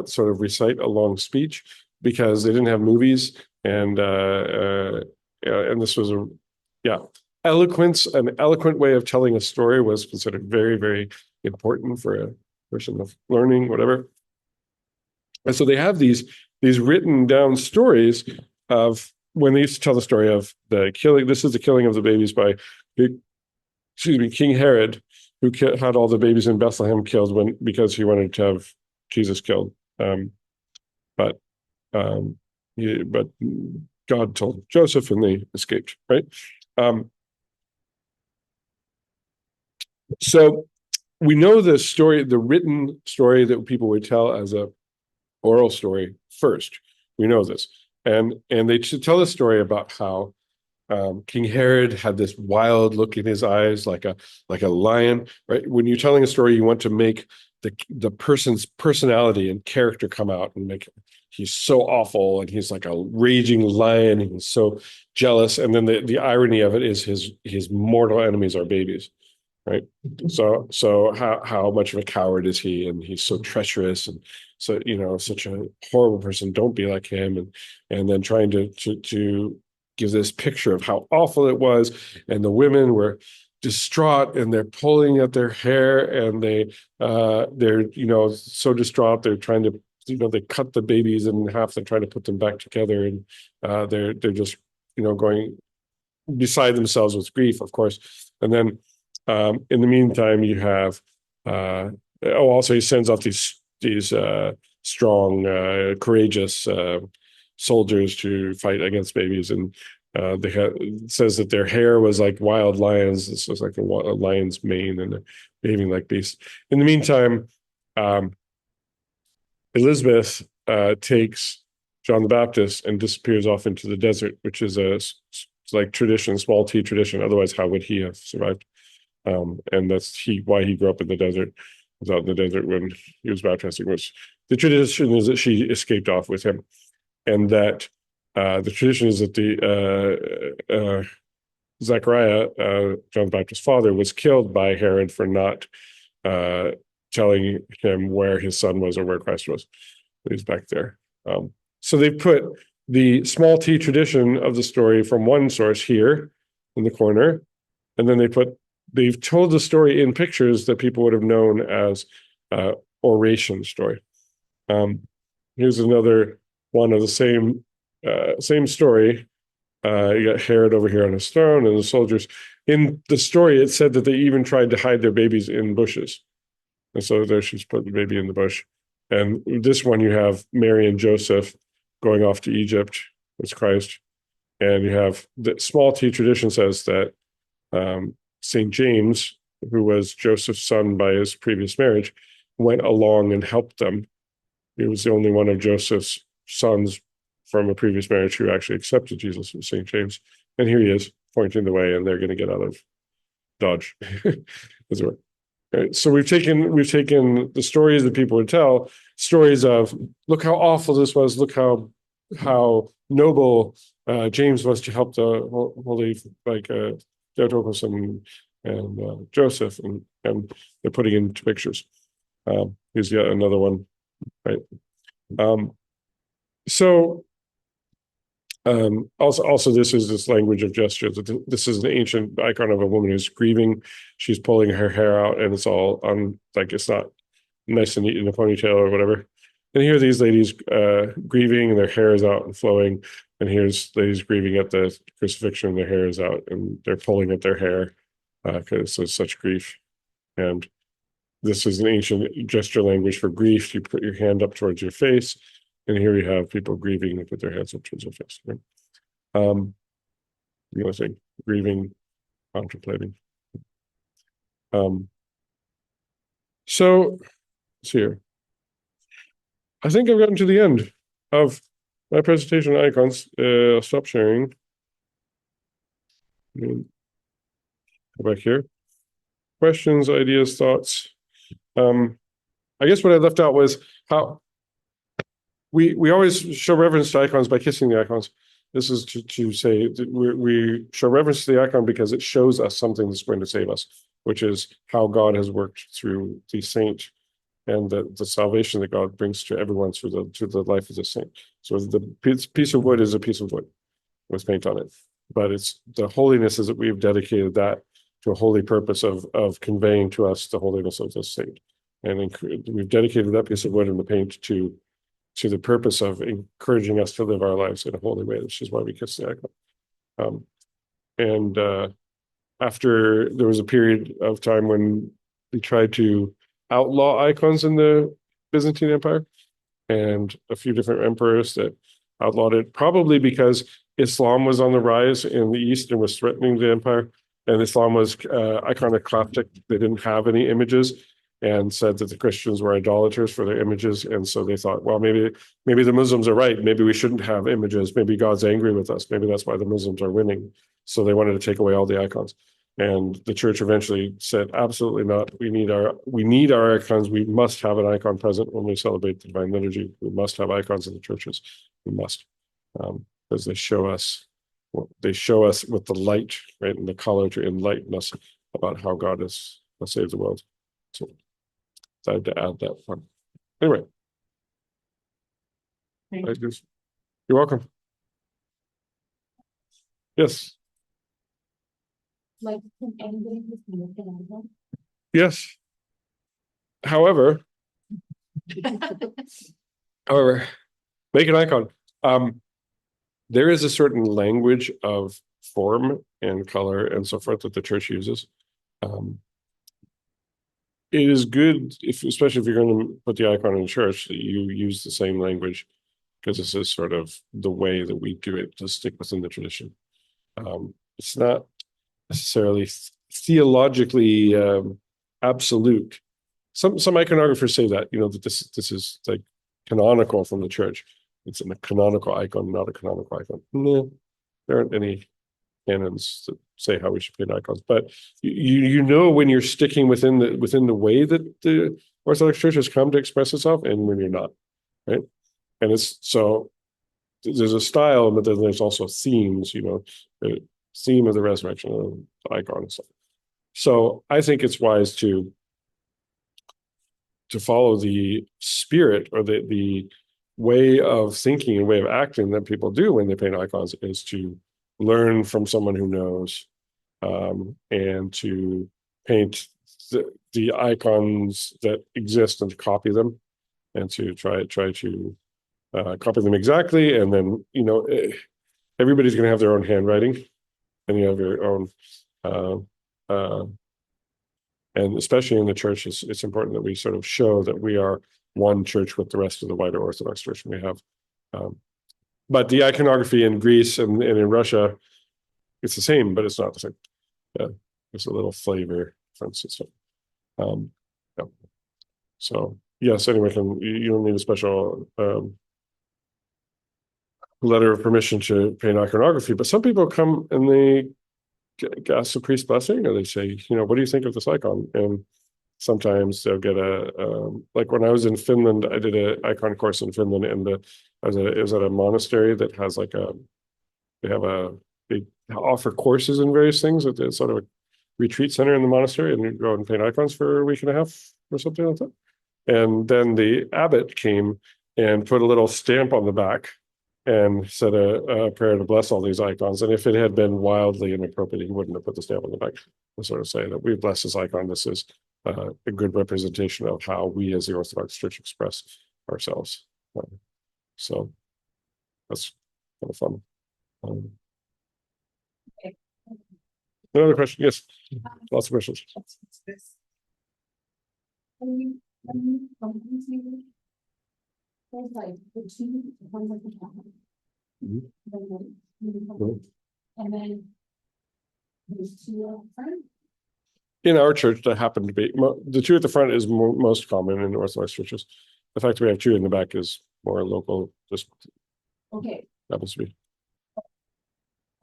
sort of recite a long speech because they didn't have movies, and this was eloquence. An eloquent way of telling a story was considered very, very important for a person of learning, whatever. And so they have these written down stories of when they used to tell the story of the killing. This is the killing of the babies by, King Herod, who had all the babies in Bethlehem killed because he wanted to have Jesus killed. But God told Joseph, and they escaped. Right. So we know the story, the written story that people would tell as a oral story first. We know this, and they tell a story about how King Herod had this wild look in his eyes, like a lion. Right? When you're telling a story, you want to make the person's personality and character come out and make. He's so awful, and he's like a raging lion. And he's so jealous, and then the irony of it is his mortal enemies are babies. Right. So how much of a coward is he? And he's so treacherous, and so such a horrible person. Don't be like him. And then trying to give this picture of how awful it was, and the women were distraught, and they're pulling at their hair, and they're so distraught. They're trying to they cut the babies in half. They're trying to put them back together, and they're just going beside themselves with grief, of course. And then in the meantime, you have also he sends off these strong, courageous soldiers to fight against babies, and it says that their hair was like wild lions. This was like a lion's mane, and they're behaving like beasts. In the meantime, Elizabeth takes John the Baptist and disappears off into the desert, which is like tradition, small t tradition. Otherwise, how would he have survived? And that's why he grew up in the desert. Was out in the desert when he was baptizing, was the tradition is that she escaped off with him, and that the tradition is that the Zechariah, John the Baptist's father, was killed by Herod for not telling him where his son was or where Christ was. He's back there. So they put the small t tradition of the story from one source here in the corner, and then they've told the story in pictures that people would have known as oration story. Here's another one of the same story. You got Herod over here on his throne and the soldiers. In the story, it said that they even tried to hide their babies in bushes. And so there she's put the baby in the bush. And this one, you have Mary and Joseph going off to Egypt with Christ. And you have the small t tradition says that St. James, who was Joseph's son by his previous marriage, went along and helped them. He was the only one of Joseph's sons from a previous marriage who actually accepted Jesus, was St. James. And here he is pointing the way, and they're going to get out of Dodge. As it were. Right. So we've taken the stories that people would tell, stories of look how awful this was, look how noble James was to help the holy Theotokos and Joseph, and they're putting into pictures. Here's yet another one, right? Also, this is this language of gesture. This is an ancient icon of a woman who's grieving. She's pulling her hair out, and it's all it's not nice and neat in a ponytail or whatever. And here are these ladies grieving, and their hair is out and flowing. And here's ladies grieving at the crucifixion, and their hair is out, and they're pulling at their hair because there's such grief. And this is an ancient gesture language for grief. You put your hand up towards your face. And here we have people grieving and put their hands up towards their face. Right? The other thing, grieving, contemplating. So let's see here. I think I've gotten to the end of my presentation on icons. I'll stop sharing. Go back here. Questions, ideas, thoughts. I guess what I left out was how we always show reverence to icons by kissing the icons. This is to say that we show reverence to the icon because it shows us something that's going to save us, which is how God has worked through the saint and the salvation that God brings to everyone through the life of the saint. So the piece of wood is a piece of wood with paint on it, but it's the holiness is that we've dedicated that to a holy purpose of conveying to us the holiness of the saint, and we've dedicated that piece of wood and the paint to the purpose of encouraging us to live our lives in a holy way, which is why we kiss the icon. After there was a period of time when they tried to outlaw icons in the Byzantine Empire, and a few different emperors that outlawed it, probably because Islam was on the rise in the East and was threatening the empire, and Islam was iconoclastic. They didn't have any images, and said that the Christians were idolaters for their images. And so they thought, well, maybe the Muslims are right. Maybe we shouldn't have images. Maybe God's angry with us. Maybe that's why the Muslims are winning. So they wanted to take away all the icons. And the church eventually said, absolutely not. We need our icons. We must have an icon present when we celebrate the divine liturgy. We must have icons in the churches. We must, because they show us with the light, right, and the color to enlighten us about how God has saved the world. So I had to add that one. Anyway. You're welcome. Yes. Like, can anybody just make an icon? Yes. However, make an icon. There is a certain language of form and color and so forth that the church uses. It is good, especially if you're going to put the icon in church, that you use the same language, because this is sort of the way that we do it to stick within the tradition. It's not necessarily theologically absolute. Some iconographers say that, that this is like canonical from the church. It's a canonical icon, not a canonical icon. No, there aren't any canons that say how we should paint icons, but you know when you're sticking within the way that the Orthodox Church has come to express itself and when you're not, right? And it's so there's a style, but then there's also themes, the theme of the resurrection of the icon and stuff. So I think it's wise to follow the spirit or the way of thinking and way of acting that people do when they paint icons is to learn from someone who knows, and to paint the icons that exist and to copy them and to try to copy them exactly. And then, everybody's going to have their own handwriting and you have your own, uh, uh, and especially in the church, it's important that we sort of show that we are one church with the rest of the wider Orthodox Church. And we have, but the iconography in Greece and in Russia, it's the same, but it's not the same. There's a little flavor difference and stuff. Yeah. So yes, anyone can. You don't need a special letter of permission to paint iconography, but some people come and they ask the priest blessing, or they say, what do you think of this icon? And sometimes they'll get like when I was in Finland, I did an icon course in Finland, and it was at a monastery that has they offer courses in various things. It's sort of a retreat center in the monastery, and you go and paint icons for a week and a half or something like that. And then the abbot came and put a little stamp on the back and said a prayer to bless all these icons. And if it had been wildly inappropriate, he wouldn't have put the stamp on the back. To sort of say that we bless this icon. This is a good representation of how we as the Orthodox Church express ourselves. So that's kind of fun. Another question? Yes, lots of questions. There's like the two, one with the camera. And then there's two up front. In our church, that happened to be the two at the front is most common in Orthodox churches. The fact that we have two in the back is more local. Just Okay. happens to be.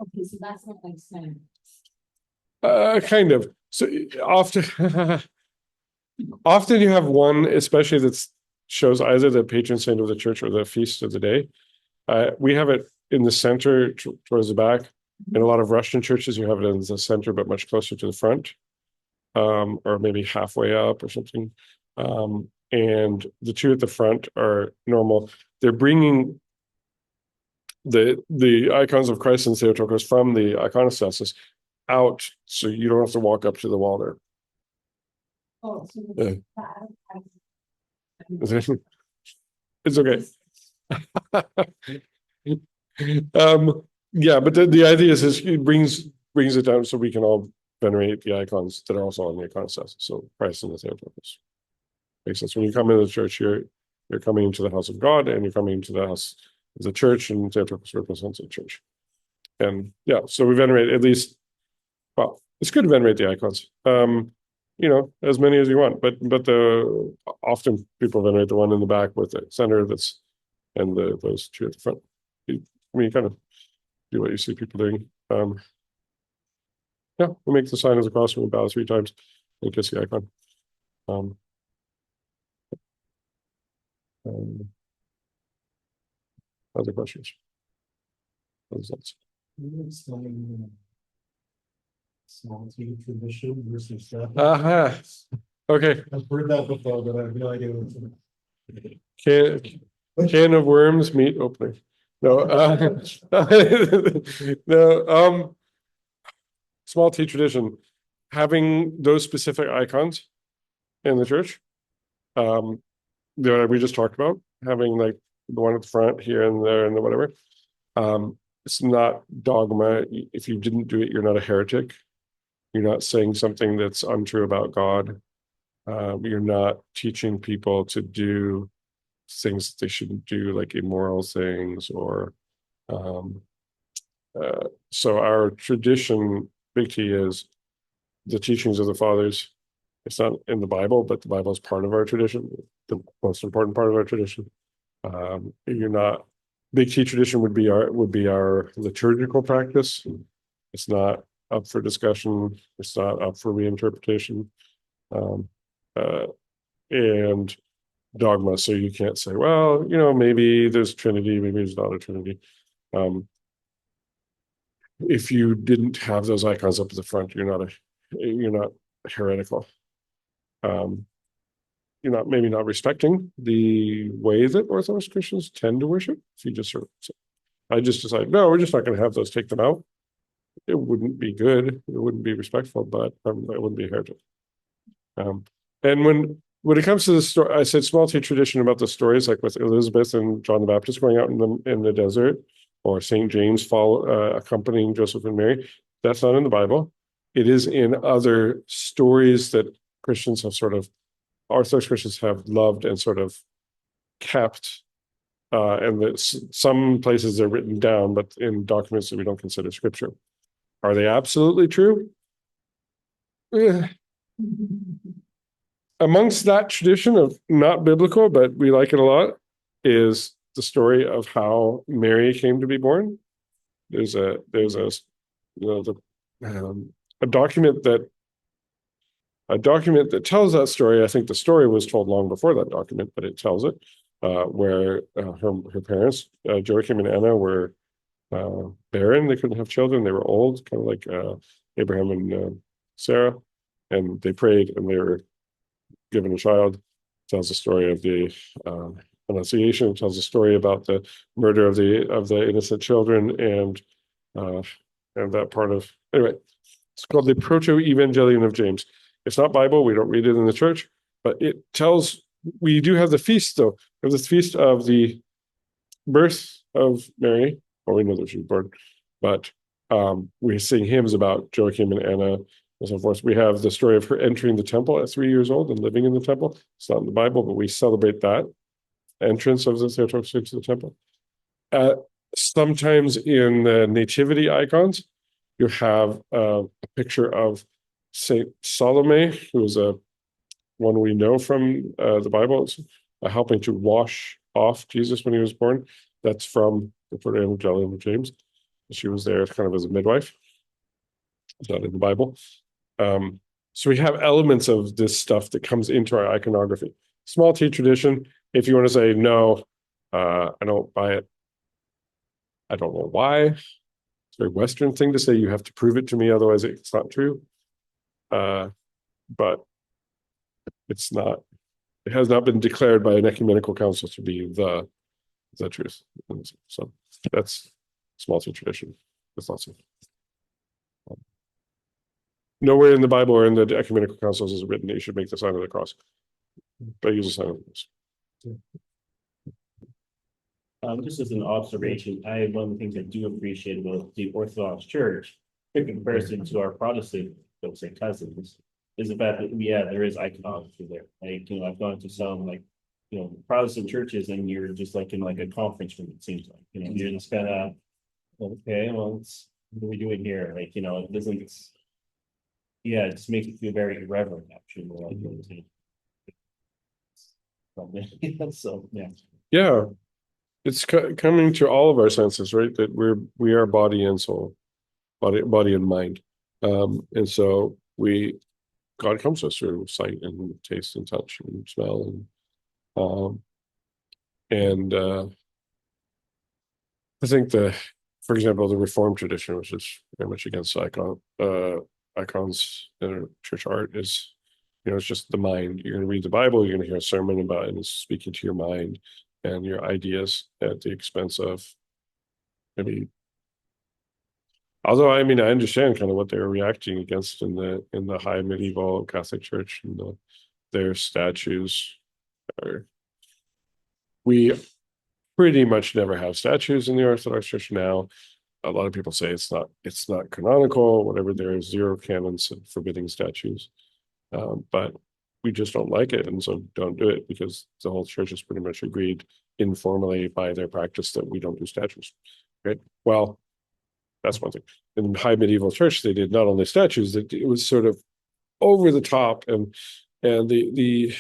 Okay, so that's not like center. Kind of. So often, often you have one, especially that shows either the patron saint of the church or the feast of the day. We have it in the center towards the back. In a lot of Russian churches, you have it in the center, but much closer to the front, or maybe halfway up or something. And the two at the front are normal. They're bringing the icons of Christ and Theotokos from the iconostasis out, so you don't have to walk up to the wall there. Oh, so It's okay. Yeah, but the idea is it brings it down so we can all venerate the icons that are also on the iconostasis. So Christ and the Theotokos. Makes sense. When you come into the church, you're coming into the house of God, and you're coming into the house of the church, and Theotokos represents the church. And yeah, so we venerate at least. Well, it's good to venerate the icons. As many as you want, but often people venerate the one in the back with the center and those two at the front. You kind of do what you see people doing. Yeah, we make the sign of the cross and we bow 3 times and kiss the icon. Other questions? What is that? Small team tradition versus that. Okay. I've heard that before, but I have no idea what it's Can of worms meat opening. No, no. Small T tradition, having those specific icons in the church. That we just talked about, having like the one at the front here and there and the whatever. It's not dogma. If you didn't do it, you're not a heretic. You're not saying something that's untrue about God. You're not teaching people to do things that they shouldn't do, like immoral things or so our tradition, big T, is the teachings of the fathers. It's not in the Bible, but the Bible is part of our tradition, the most important part of our tradition. You're not big T tradition would be our liturgical practice. It's not up for discussion. It's not up for reinterpretation. and dogma. So you can't say, well, maybe there's Trinity, maybe there's not a Trinity. If you didn't have those icons up at the front, you're not heretical. You're not maybe not respecting the way that Orthodox Christians tend to worship. If you just sort of say, I just decide, no, we're just not going to have those, take them out. It wouldn't be good. It wouldn't be respectful, but it wouldn't be heretic. And when it comes to the story, I said small T tradition about the stories, like with Elizabeth and John the Baptist going out in the desert, or Saint James accompanying Joseph and Mary. That's not in the Bible. It is in other stories that Christians have Orthodox Christians have loved and sort of kept. And that some places they're written down, but in documents that we don't consider scripture. Are they absolutely true? Yeah. Amongst that tradition of not biblical, but we like it a lot, is the story of how Mary came to be born. There's a document that tells that story. I think the story was told long before that document, but it tells it, where her parents, Joachim and Anna, were barren. They couldn't have children. They were old, kind of like Abraham and Sarah, and they prayed and they were given a child. Tells the story of the Annunciation. Tells the story about the murder of the innocent children and that part of anyway. It's called the Proto-Evangelion of James. It's not Bible. We don't read it in the church, but it tells. We do have the feast though. We have the feast of the birth of Mary. Well, we know that she was born, but we sing hymns about Joachim and Anna and so forth. We have the story of her entering the temple at 3 years old and living in the temple. It's not in the Bible, but we celebrate that entrance of the Theotokos into the temple. Sometimes in the nativity icons, you have a picture of Saint Salome, who is one we know from the Bible. It's helping to wash off Jesus when he was born. That's from the Proto-Evangelion of James. She was there kind of as a midwife. It's not in the Bible. So we have elements of this stuff that comes into our iconography. Small T tradition. If you want to say, no, I don't buy it. I don't know why. It's a very Western thing to say. You have to prove it to me, otherwise it's not true. But it's not. It has not been declared by an ecumenical council to be the truth. So that's small T tradition. That's lots of. Nowhere in the Bible or in the ecumenical councils is it written that you should make the sign of the cross, but use the sign of the cross. Just as an observation, one of the things I do appreciate about the Orthodox Church, in comparison to our Protestant, let's say, cousins, is the fact that there is iconography there. Like, I've gone to some Protestant churches, and you're just like in like a conference room. It seems like you're just kind of okay. Well, what are we doing here? Like it doesn't. Yeah, it just makes it feel very irreverent. Actually, so yeah. Yeah, it's coming to all of our senses, right? That we are body and soul, body and mind, and so God comes to us through sight and taste and touch and smell and I think for example, the Reformed tradition, which is very much against icons in church art, is it's just the mind. You're going to read the Bible, you're going to hear a sermon about it, and it's speaking to your mind and your ideas at the expense of maybe. Although I understand kind of what they're reacting against in the high medieval Catholic Church and their statues. We pretty much never have statues in the Orthodox Church now. A lot of people say it's not canonical, whatever. There are 0 canons forbidding statues, but we just don't like it, and so don't do it, because the whole church has pretty much agreed informally by their practice that we don't do statues. Right? Well, that's one thing. In the high medieval church, they did not only statues; it was sort of over the top, and the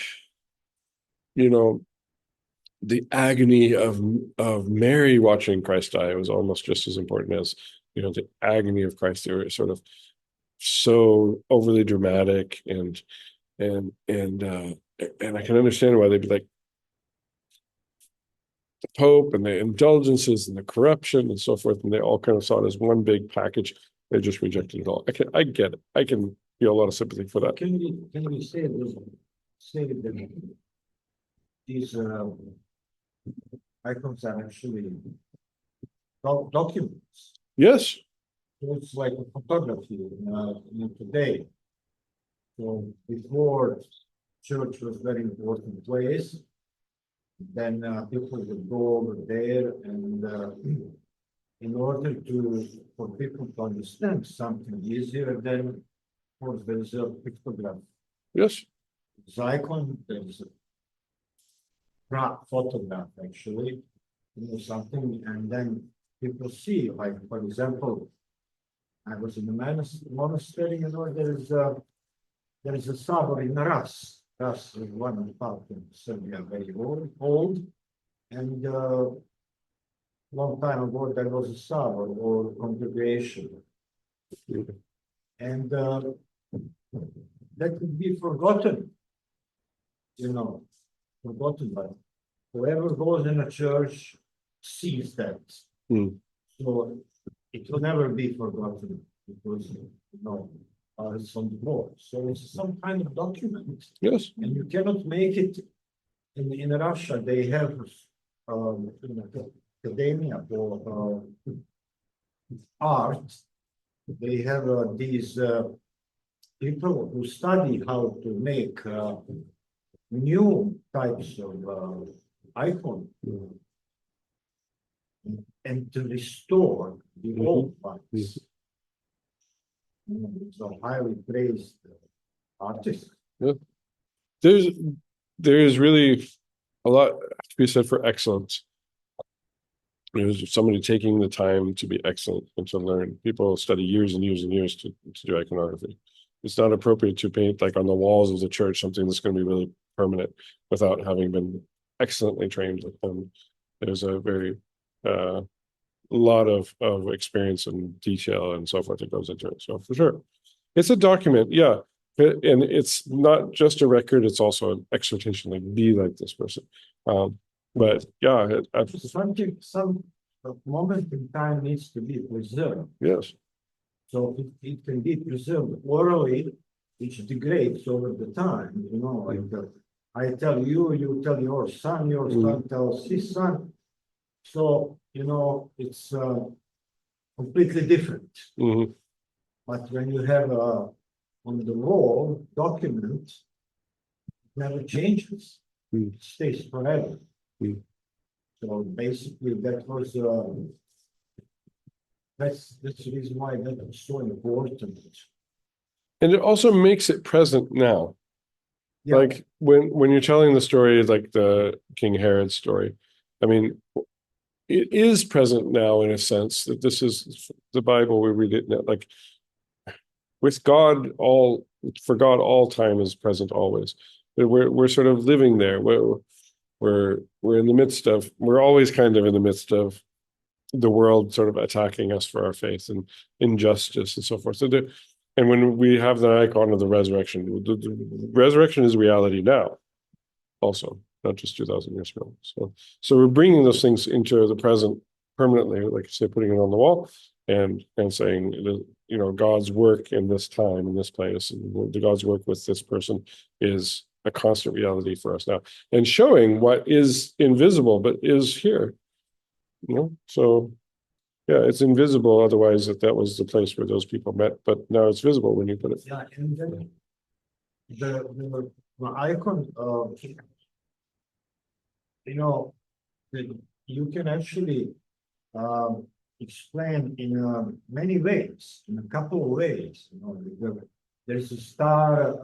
the agony of Mary watching Christ die was almost just as important as the agony of Christ. They were sort of so overly dramatic and And I can understand why they'd be like, the Pope and the indulgences and the corruption and so forth, and they all kind of saw it as one big package. They just rejected it all. I get it. I can feel a lot of sympathy for that. Can we say this, say that these icons are actually documents? Yes. So it's like a photography today. So before church was very important place, then people would go over there and in order for people to understand something easier, then of course there's a pictograph. Yes. There's icon, there's a photograph actually, something, and then people see, like for example, I was in the monastery, there is a sabor in Ras. Ras is one part of Serbia, very old, and long time ago there was a sabor or congregation, and that could be forgotten, forgotten by whoever goes in a church sees that. So it will never be forgotten because it's on the board. So it's some kind of document. Yes. And you cannot make it in Russia. They have academia for art. They have these people who study how to make new types of icon and to restore the old ones. So highly praised artist. Yeah. There's really a lot to be said for excellence. There's somebody taking the time to be excellent and to learn. People study years and years and years to do iconography. It's not appropriate to paint like on the walls of the church something that's going to be really permanent without having been excellently trained. There's a very lot of experience and detail and so forth that goes into it. So for sure, it's a document, yeah, and it's not just a record; it's also an exhortation, like be like this person. But yeah, Some moment in time needs to be preserved. Yes. So it can be preserved orally, which degrades over the time. Like I tell you, you tell your son tells his son. So it's completely different. But when you have on the wall document, it never changes. It stays forever. So basically, that was that's the reason why that was so important. And it also makes it present now. Yeah. Like when you're telling the story, like the King Herod story, I mean, it is present now in a sense that this is the Bible. We read it now, like with God, for God, all time is present always. We're sort of living there. We're in the midst of. We're always kind of in the midst of the world sort of attacking us for our faith and injustice and so forth. And when we have the icon of the resurrection, the resurrection is reality now, also, not just 2,000 years ago. So we're bringing those things into the present permanently, like you say, putting it on the wall and saying, God's work in this time, in this place, and God's work with this person is a constant reality for us now, and showing what is invisible but is here. So yeah, it's invisible. Otherwise, that was the place where those people met. But now it's visible when you put it. Yeah, and then the icon, you can actually explain in many ways, in a couple of ways. There's a star,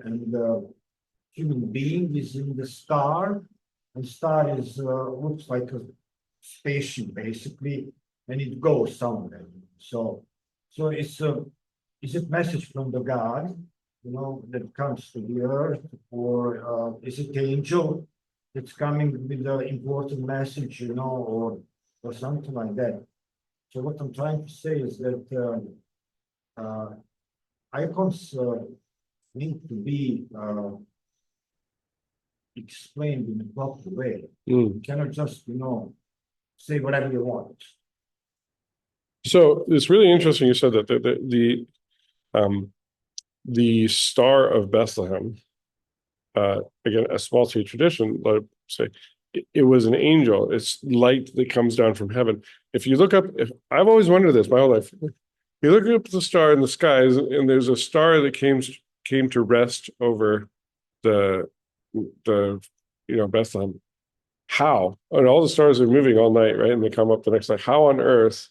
and the human being is in the star, and star is looks like a spaceship basically, and it goes somewhere. So it's is it message from the God, that comes to the earth, or is it angel that's coming with an important message, or something like that. So what I'm trying to say is that icons need to be explained in a proper way. Mm. You cannot just, say whatever you want. So it's really interesting you said that the Star of Bethlehem, again, a small T tradition, let's say, it was an angel. It's light that comes down from heaven. If you look up, I've always wondered this my whole life. You look up the star in the skies, and there's a star that came to rest over the Bethlehem. How? And all the stars are moving all night, right? And they come up the next night. How on earth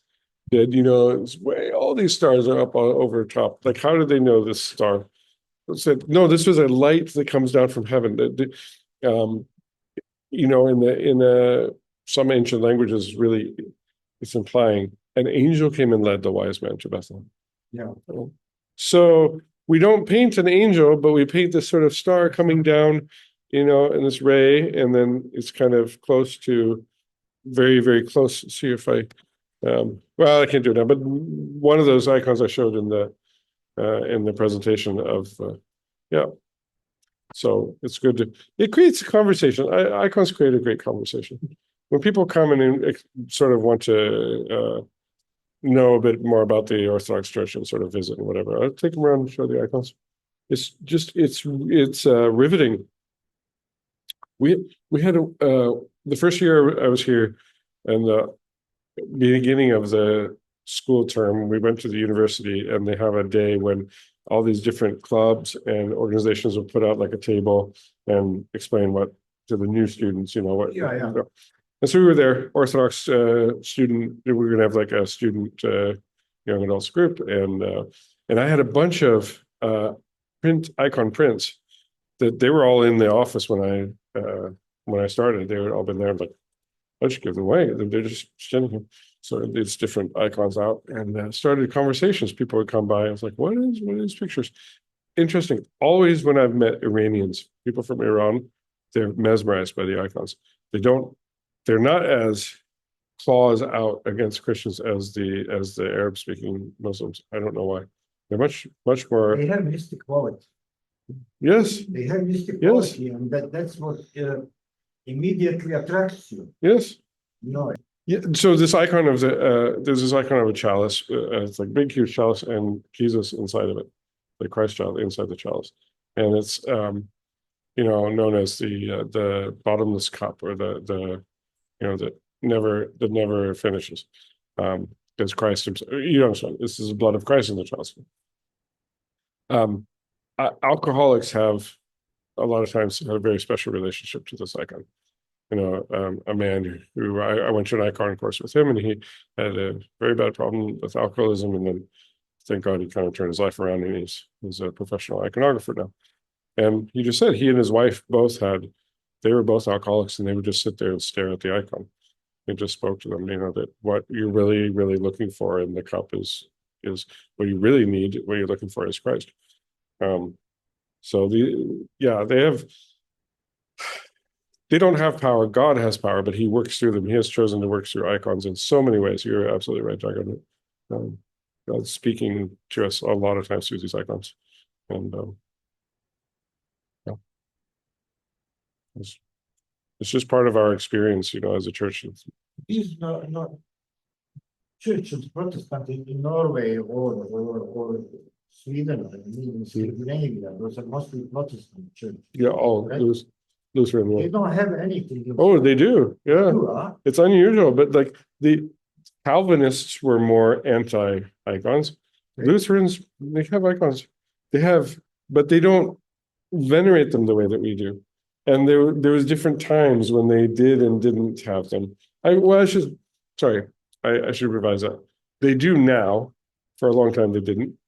did it's way all these stars are up over top? Like, how did they know this star? Said no, this was a light that comes down from heaven. In the some ancient languages, really, it's implying an angel came and led the wise man to Bethlehem. Yeah. So we don't paint an angel, but we paint this sort of star coming down, in this ray, and then it's kind of close to, very, very close. See if I, well, I can't do it now, but one of those icons I showed in the presentation of, yeah. So it's good it creates a conversation. Icons create a great conversation. When people come in and sort of want to know a bit more about the Orthodox Church and sort of visit and whatever, I'll take them around and show the icons. It's riveting. We had the first year I was here, and the beginning of the school term, we went to the university, and they have a day when all these different clubs and organizations will put out like a table and explain what to the new students, what. Yeah. And so we were there, Orthodox student. We were going to have like a student young adults group, and I had a bunch of icon prints that they were all in the office when I started. They had all been there. I'm like, I just give them away. They're just standing here. So it's different icons out, and started conversations. People would come by. I was like, what are these pictures? Interesting. Always when I've met Iranians, people from Iran, they're mesmerized by the icons. They're not as claws out against Christians as the Arab speaking Muslims. I don't know why. They're much more. They have mystic quality. Yes. They have mystic Yes. quality, and that's what immediately attracts you. Yes. Yeah, so this icon of there's this icon of a chalice. It's like big, huge chalice, and Jesus inside of it, the Christ child inside the chalice, and it's known as the bottomless cup, or the that never finishes, because Christ himself. This is the blood of Christ in the chalice. Alcoholics have a lot of times had a very special relationship to this icon. A man who I went to an icon course with him, and he had a very bad problem with alcoholism, and then thank God he kind of turned his life around, and he's a professional iconographer now. And he just said he and his wife they were both alcoholics, and they would just sit there and stare at the icon. It just spoke to them, that what you're really, really looking for in the cup is what you really need. What you're looking for is Christ. So they don't have power. God has power, but he works through them. He has chosen to work through icons in so many ways. You're absolutely right, Jagan. God's speaking to us a lot of times through these icons. And it's just part of our experience, as a church. these not churches, Protestant in Norway or Sweden, even Scandinavia. Those are mostly Protestant churches. Yeah, right? Lutheran. They don't have anything. Oh, they do. Yeah. It's unusual, but like the Calvinists were more anti-icons. Right. Lutherans, they have icons. But they don't venerate them the way that we do. And there was different times when they did and didn't have them. I should revise that. They do now. For a long time, they didn't.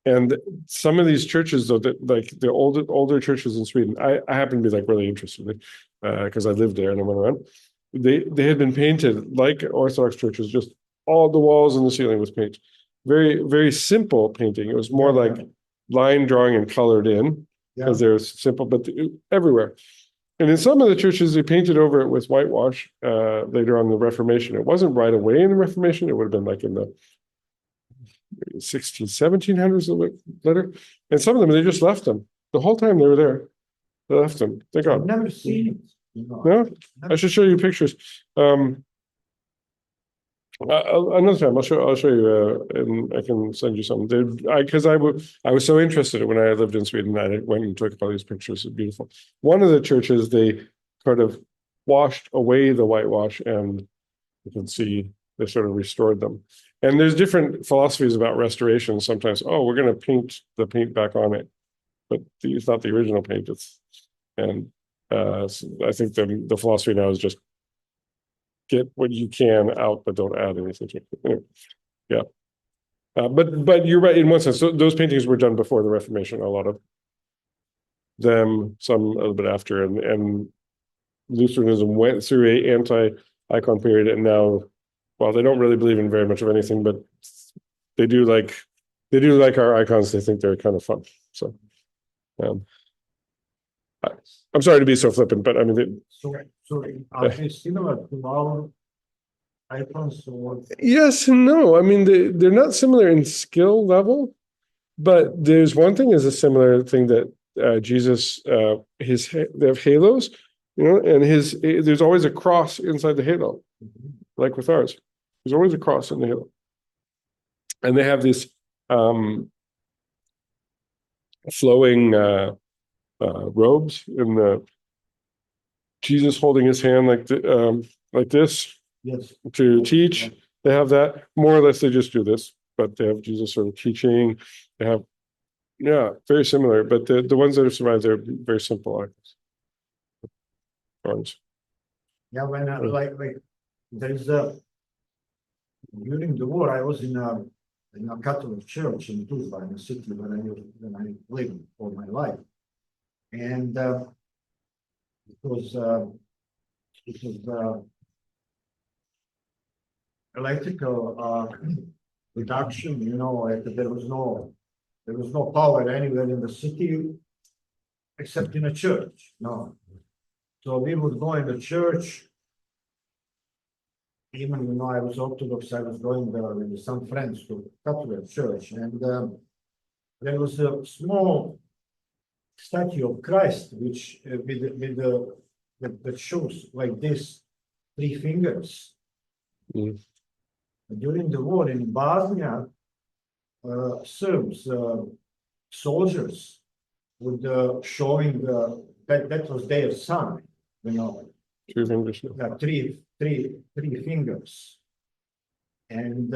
And some of these churches, though, that like the older churches in Sweden, I happen to be like really interested because I lived there and I went around. They had been painted like Orthodox churches, just all the walls and the ceiling was paint. Very, very simple painting. It was more like line drawing and colored in, because they're simple, but everywhere. And in some of the churches, they painted over it with whitewash later on in the Reformation. It wasn't right away in the Reformation. It would have been like in the 1700s later. And some of them, they just left them. The whole time they were there. I left them. They're I've gone. never seen it, you know. No? I should show you pictures. Another time I'll show you, and I can send you some. Because I was so interested when I lived in Sweden. I went and took all these pictures. It's beautiful. One of the churches, they sort of washed away the whitewash, and you can see they sort of restored them. And there's different philosophies about restoration. Sometimes, oh, we're going to paint the paint back on it, but it's not the original paint. So I think the philosophy now is just get what you can out, but don't add anything to it. Anyway, yeah. But you're right in one sense. So those paintings were done before the Reformation. A lot of them, some a little bit after, and Lutheranism went through a anti-icon period, and now, well, they don't really believe in very much of anything, but they do like our icons. They think they're kind of fun. So, I'm sorry to be so flippant, but I mean, So are they similar to our icons or? yes and no. I mean, they're not similar in skill level, but there's one thing is a similar thing that Jesus, they have halos, and there's always a cross inside the halo, like with ours. There's always a cross in the halo, and they have this flowing robes in the Jesus holding his hand like this Yes. to teach. They have that more or less. They just do this, but they have Jesus sort of teaching. They have, yeah, very similar. But the ones that have survived, they're very simple icons. Yeah, when like there's during the war, I was in a Catholic church in Tuzla, in the city when I lived all my life, and it was electrical reduction. Like there was no power anywhere in the city except in a church. No, so we would go in the church. Even I was Orthodox, I was going there with some friends to Catholic church, and there was a small statue of Christ, which that shows like this, 3 fingers. Mm. During the war in Bosnia, Serbs, soldiers, would showing that was their sign, 2 fingers. three fingers, and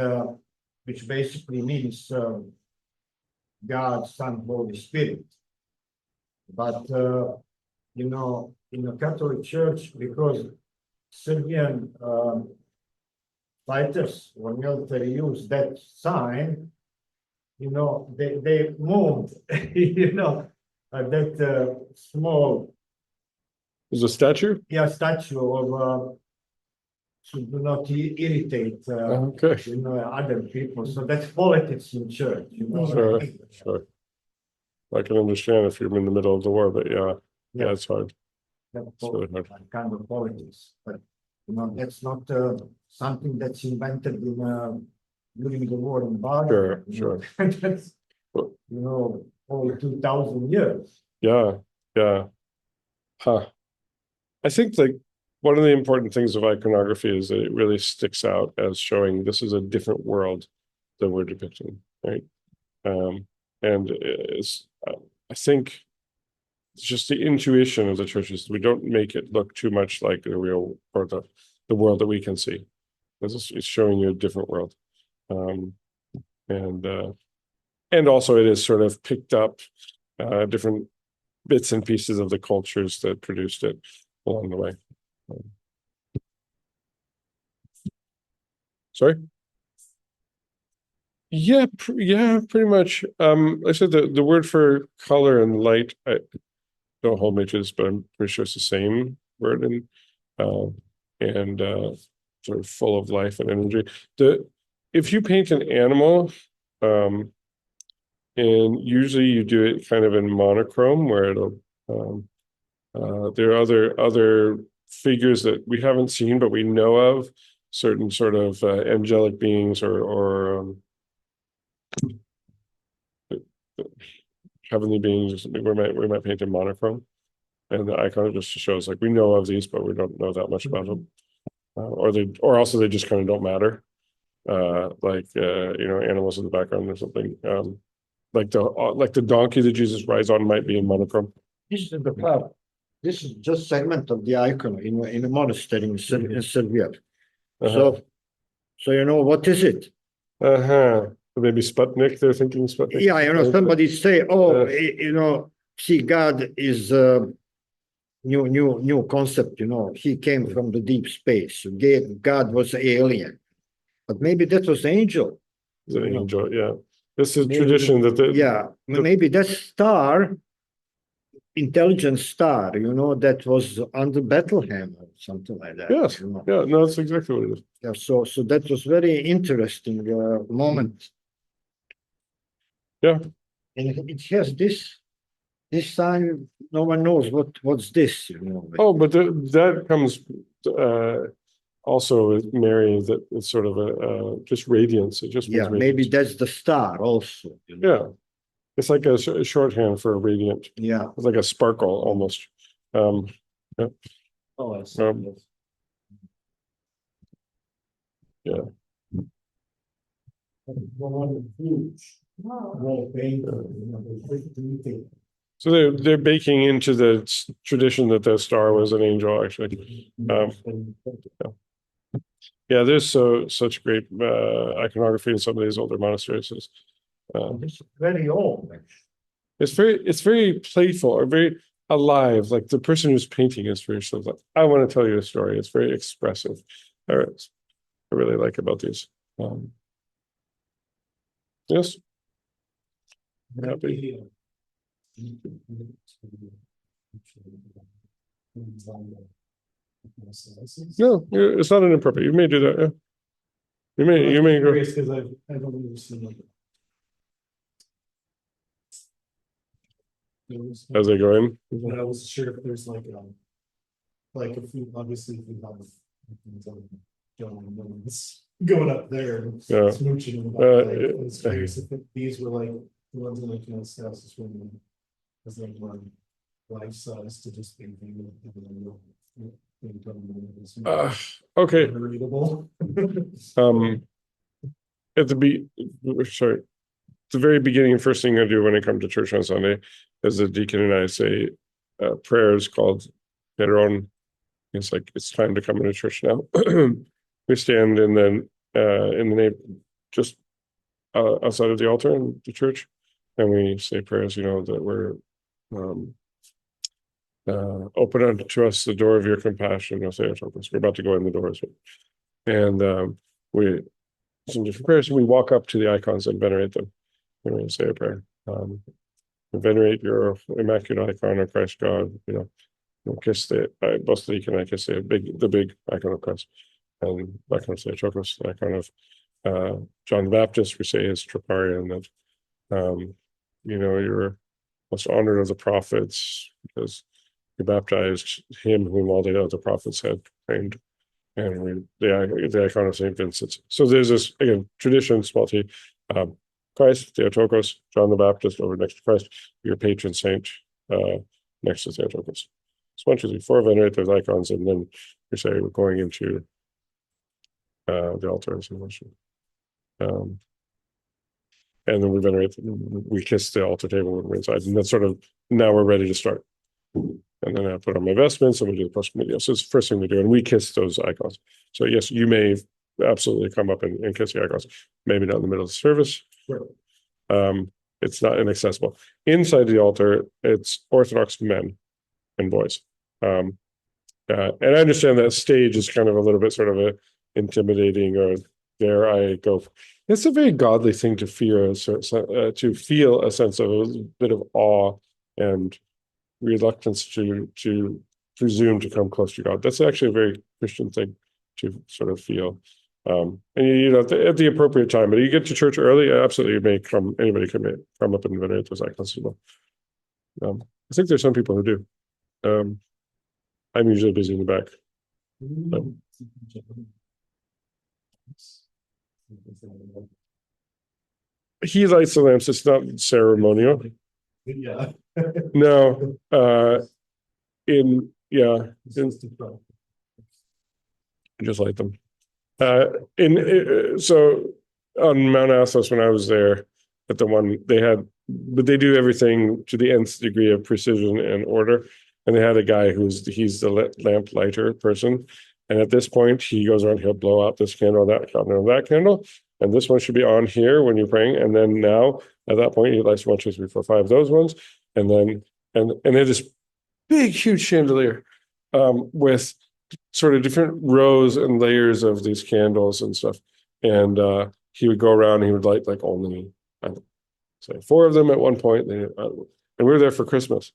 which basically means God, Son, Holy Spirit. But in the Catholic Church, because Serbian fighters or military use that sign, they moved, that small, There's a statue. statue of to do not irritate Okay. other people. So that's politics in church. Sure. I can understand if you're in the middle of the war, but yeah, it's hard. That's really hard. kind of politics, but that's not something that's invented in during the war in Bosnia. Sure. That's over 2,000 years. Yeah. I think like one of the important things of iconography is that it really sticks out as showing this is a different world that we're depicting, right? And I think it's just the intuition of the churches. We don't make it look too much like the real or the world that we can see. It's showing you a different world, and also it is sort of picked up different bits and pieces of the cultures that produced it along the way. Sorry? Yeah, pretty much. I said the word for color and light, I don't hold mages, but I'm pretty sure it's the same word, and sort of full of life and energy. If you paint an animal, and usually you do it kind of in monochrome, where it'll there are other figures that we haven't seen but we know of, certain sort of angelic beings or heavenly beings or something. We might paint in monochrome. And the icon just shows like we know of these, but we don't know that much about them. Or also they just kind of don't matter. Animals in the background or something. Like the donkey that Jesus rides on might be in monochrome. This is the part. This is just segment of the icon in a monastery in Serbia. Uh-huh. So you know what is it? Maybe Sputnik. They're thinking Sputnik. Yeah, somebody say, see, God is new concept. He came from the deep space. God was alien, but maybe that was angel. Is an angel, yeah. This is tradition that maybe that star, intelligent star, that was under Bethlehem or something like that. Yes, yeah, no, that's exactly what it is. Yeah, so that was very interesting moment. Yeah. And it has this sign, no one knows what's this, Oh, but that comes also with Mary, that it's sort of a just radiance. It just means maybe radiance. that's the star also. Yeah. It's like a shorthand for a radiant. Yeah. It's like a sparkle almost. Yeah. Oh, I see. Yes. Yeah. So they're baking into the tradition that the star was an angel, actually. Yeah, there's such great iconography in some of these older monasteries. It's very old. It's very playful or very alive. Like the person who's painting is very sort of like, I want to tell you a story. It's very expressive. I really like about these. Yes. Happy. No, it's not inappropriate. You may do that. Yeah. You may go. Because I've only seen As they go in. but I wasn't sure if there's like if we obviously if we have going up there and Yeah. smooching and I was curious if these were like the ones in like status when as like one life size to just be Okay. readable. At the very beginning, first thing I do when I come to church on Sunday is the deacon and I say prayers called Pedron. It's like it's time to come into church now. We stand and then in the name just outside of the altar in the church, and we say prayers. That we're open unto us the door of your compassion. We're about to go in the doors, and we some different prayers, and we walk up to the icons and venerate them. And we say a prayer. Venerate your immaculate icon of Christ God. Kiss both the deacon and I kiss the big icon of Christ, and icon of Theotokos, the icon of John the Baptist. We say his troparion that you're most honored of the prophets because you baptized him whom all the other prophets had trained, and the icon of Saint Vincent. So there's this again tradition, small t. Christ, Theotokos, John the Baptist over next to Christ, your patron saint next to Theotokos. So 1, 2, 3, 4, venerate those icons, and then we say we're going into the altar and worship. And then we venerate, we kiss the altar table when we're inside, and that's sort of now we're ready to start. And then I put on my vestments and we do the post communion. So it's the first thing we do, and we kiss those icons. So yes, you may absolutely come up and kiss the icons. Maybe not in the middle of the service. Sure. It's not inaccessible. Inside the altar, it's Orthodox men and boys. And I understand that stage is kind of a little bit sort of a intimidating, or there I go. It's a very godly thing to feel a sense of a bit of awe and reluctance to presume to come close to God. That's actually a very Christian thing to sort of feel. And at the appropriate time, but you get to church early, absolutely anybody can come up and venerate those icons as well. I think there's some people who do. I'm usually busy in the back. He lights the lamps. It's not ceremonial. Yeah. No, yeah, just light them. So on Mount Athos, when I was there at the one, but they do everything to the nth degree of precision and order. And they had a guy he's the lamp lighter person. And at this point, he goes around, he'll blow out this candle, that candle. And this one should be on here when you're praying. And then now, at that point, he lights 1, 2, 3, 4, 5, those ones. And then, and they had this big, huge chandelier with sort of different rows and layers of these candles and stuff. And he would go around and he would light like only, I don't say 4 of them at one point. And we were there for Christmas.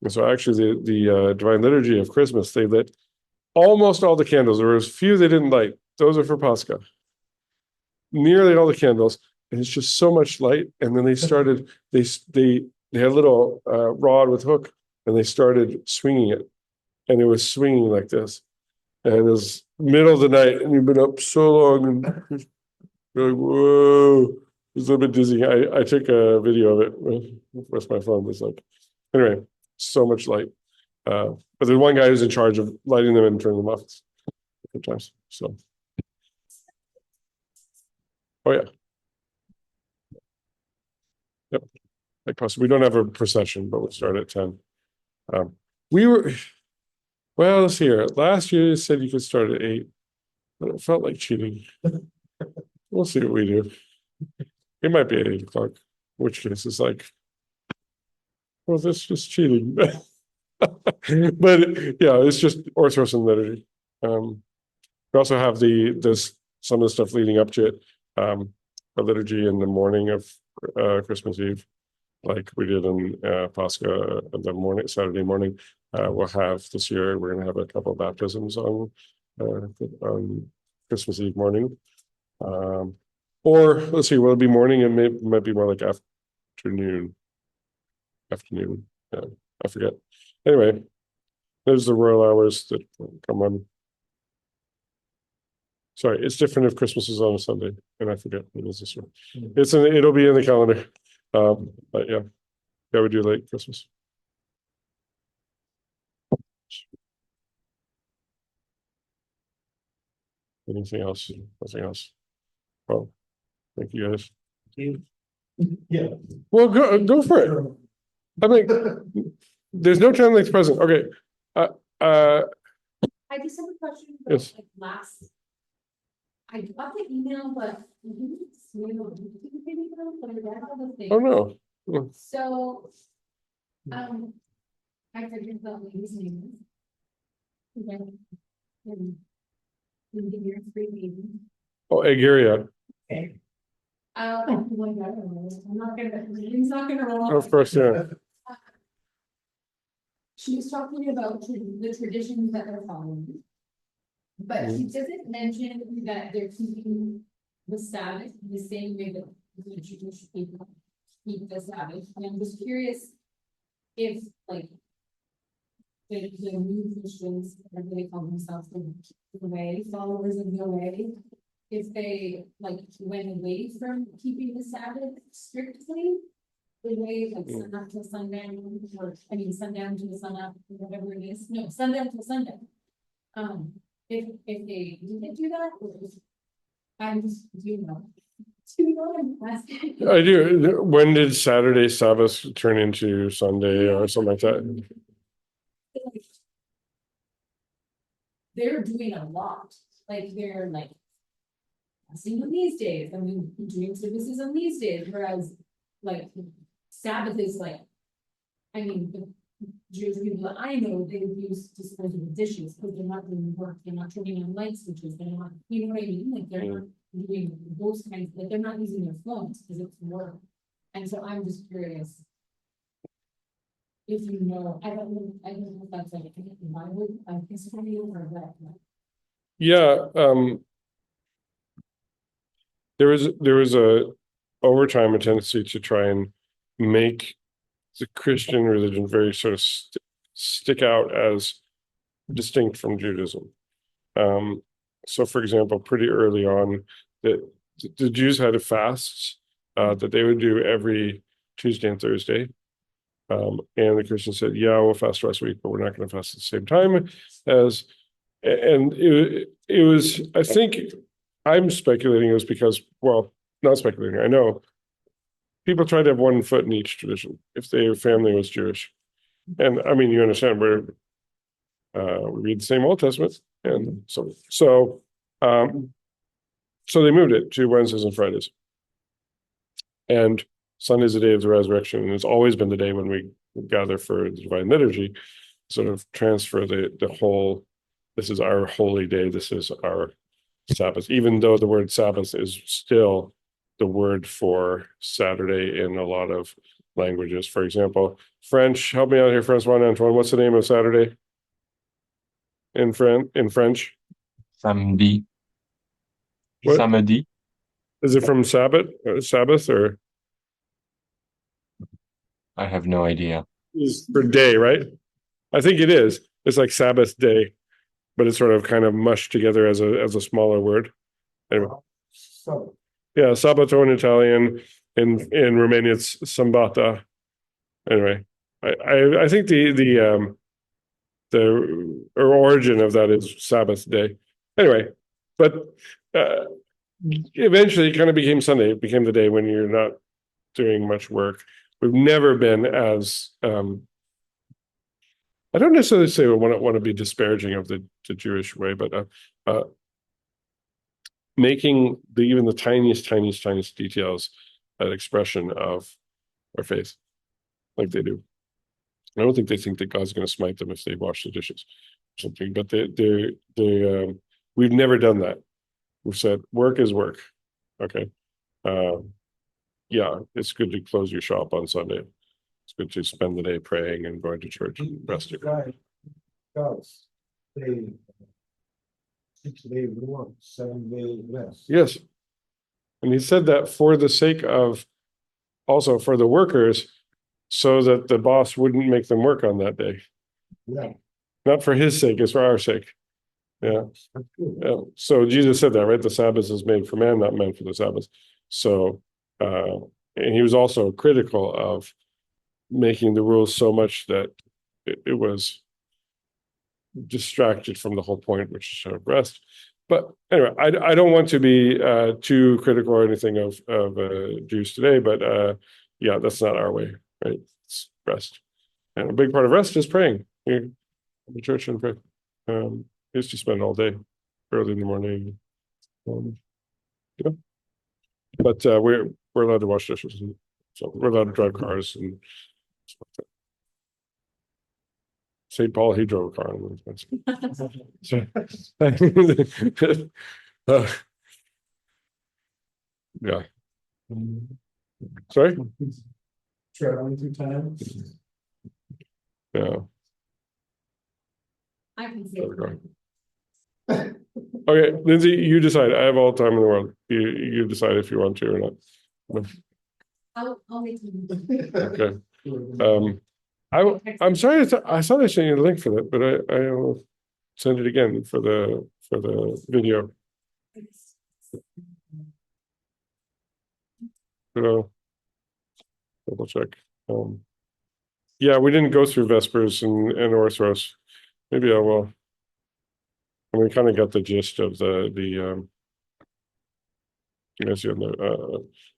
And so actually the Divine Liturgy of Christmas, they lit almost all the candles. There was a few they didn't light. Those are for Pascha. Nearly all the candles. And it's just so much light. And then they started, they had a little rod with hook and they started swinging it. And it was swinging like this. And it was middle of the night and you've been up so long and you're like, whoa. It was a little bit dizzy. I took a video of it with my phone. It was like, anyway, so much light. But there's one guy who's in charge of lighting them and turning them off different times. So, oh yeah. Yep. Like possibly we don't have a procession, but we start at 10. Well, let's hear it. Last year you said you could start at 8, but it felt like cheating. We'll see what we do. It might be at 8 o'clock, which case it's like, well, that's just cheating. But yeah, it's just Orthros and liturgy. We also have some of the stuff leading up to it. A liturgy in the morning of Christmas Eve, like we did in Pascha the morning, Saturday morning. We'll have this year, we're going to have a couple of baptisms on Christmas Eve morning. Or let's see, will it be morning? It might be more like afternoon. Yeah, I forget. Anyway, there's the royal hours that come on. Sorry, it's different if Christmas is on a Sunday, and I forget what it is this year. It'll be in the calendar. But yeah, we do late Christmas. Anything else? Nothing else. Well, thank you guys. Yeah. Well, go for it. I mean, there's no time like the present. Okay. I just have a question. Yes. I got the email, but Oh no. So, I forget the lady's name. Oh, Aguirre. I'm not gonna, he's not gonna roll. Of course, yeah. She was talking about the traditions that they're following. But she doesn't mention that they're keeping the Sabbath the same way that the Jewish people keep the Sabbath. And I'm just curious if, like, the new Christians, whatever they call themselves, the way, followers of the way, if they, like, went away from keeping the Sabbath strictly, the way, like, sun up to sundown, or, I mean, sundown to the sun up, whatever it is, no, sundown to sundown. If they didn't do that, or I'm just, do you know I'm asking? I do. When did Saturday Sabbath turn into Sunday or something like that? They're doing a lot, like they're like fasting on these days, and we doing services on these days, whereas like Sabbath is like, I mean, the Jewish people that I know, they use disposable dishes because they're not doing work, they're not turning on light switches, they're not, you know what I mean? Like they're not doing those kinds, like they're not using their phones because it's work. And so I'm just curious. If you know, I don't know if that's like in my wood, history or that. Yeah, there was over time a tendency to try and make the Christian religion very sort of stick out as distinct from Judaism. So for example, pretty early on, the Jews had a fast that they would do every Tuesday and Thursday. And the Christian said, yeah, we'll fast twice a week, but we're not going to fast at the same time as, and it was, I think, I'm speculating it was because, well, not speculating, I know people tried to have one foot in each tradition if their family was Jewish. And I mean, you understand, we read the same Old Testament, and so they moved it to Wednesdays and Fridays. And Sunday's the day of the resurrection, and it's always been the day when we gather for the Divine Liturgy, sort of transfer the whole, this is our holy day, this is our Sabbath, even though the word Sabbath is still the word for Saturday in a lot of languages. For example, French, help me out here, Francois Antoine, what's the name of Saturday in French? Samedi. What? Samedi. Is it from Sabbath, or I have no idea. is for day, right? I think it is. It's like Sabbath day, but it's sort of kind of mushed together as a smaller word. Anyway, So, yeah, sabato in Italian, in Romania it's sambata. Anyway, I think the origin of that is Sabbath day. Anyway, but eventually it kind of became Sunday. It became the day when you're not doing much work. We've never been as I don't necessarily say I want to be disparaging of the Jewish way, but making even the tiniest details an expression of our faith, like they do. I don't think they think that God's going to smite them if they wash the dishes or something, but we've never done that. We've said work is work. Okay. Yeah, it's good to close your shop on Sunday. It's good to spend the day praying and going to church and resting. right, God's day, 6 day work, 7 day rest. Yes. And he said that for the sake of, also for the workers, so that the boss wouldn't make them work on that day. Yeah. Not for his sake, it's for our sake. Yeah. That's good. Yeah. So Jesus said that, right? The Sabbath is made for man, not man for the Sabbath. So, and he was also critical of making the rules so much that it was distracted from the whole point, which is sort of rest. But anyway, I don't want to be too critical or anything of Jews today, but yeah, that's not our way, right? It's rest, and a big part of rest is praying. You go to church and pray. I used to spend all day early in the morning. Yeah, but we're allowed to wash dishes, and so we're allowed to drive cars and stuff like that. St. Paul, he drove a car. So, yeah. Sorry? Traveling through time. Yeah. I can see. There we go. Okay, Lindsay, you decide. I have all the time in the world. You decide if you want to or not. I'll make you. Okay. I'm sorry. I thought I sent you the link for that, but I will send it again for the video. Double check. Yeah, we didn't go through Vespers and Orthros. Maybe I will. And we kind of got the gist of the you know,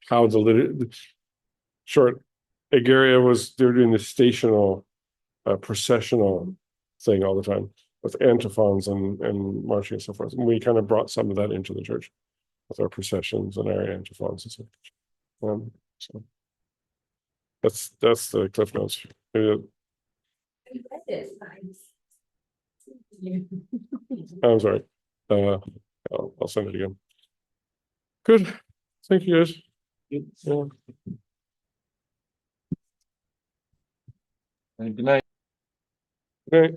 how the short Ageria was, they were doing the stational processional thing all the time with antiphons and marching and so forth. And we kind of brought some of that into the church with our processions and our antiphons and stuff. So that's the cliff notes. I'm sorry. I'll send it again. Good. Thank you, guys. Yeah. Good night. Good night.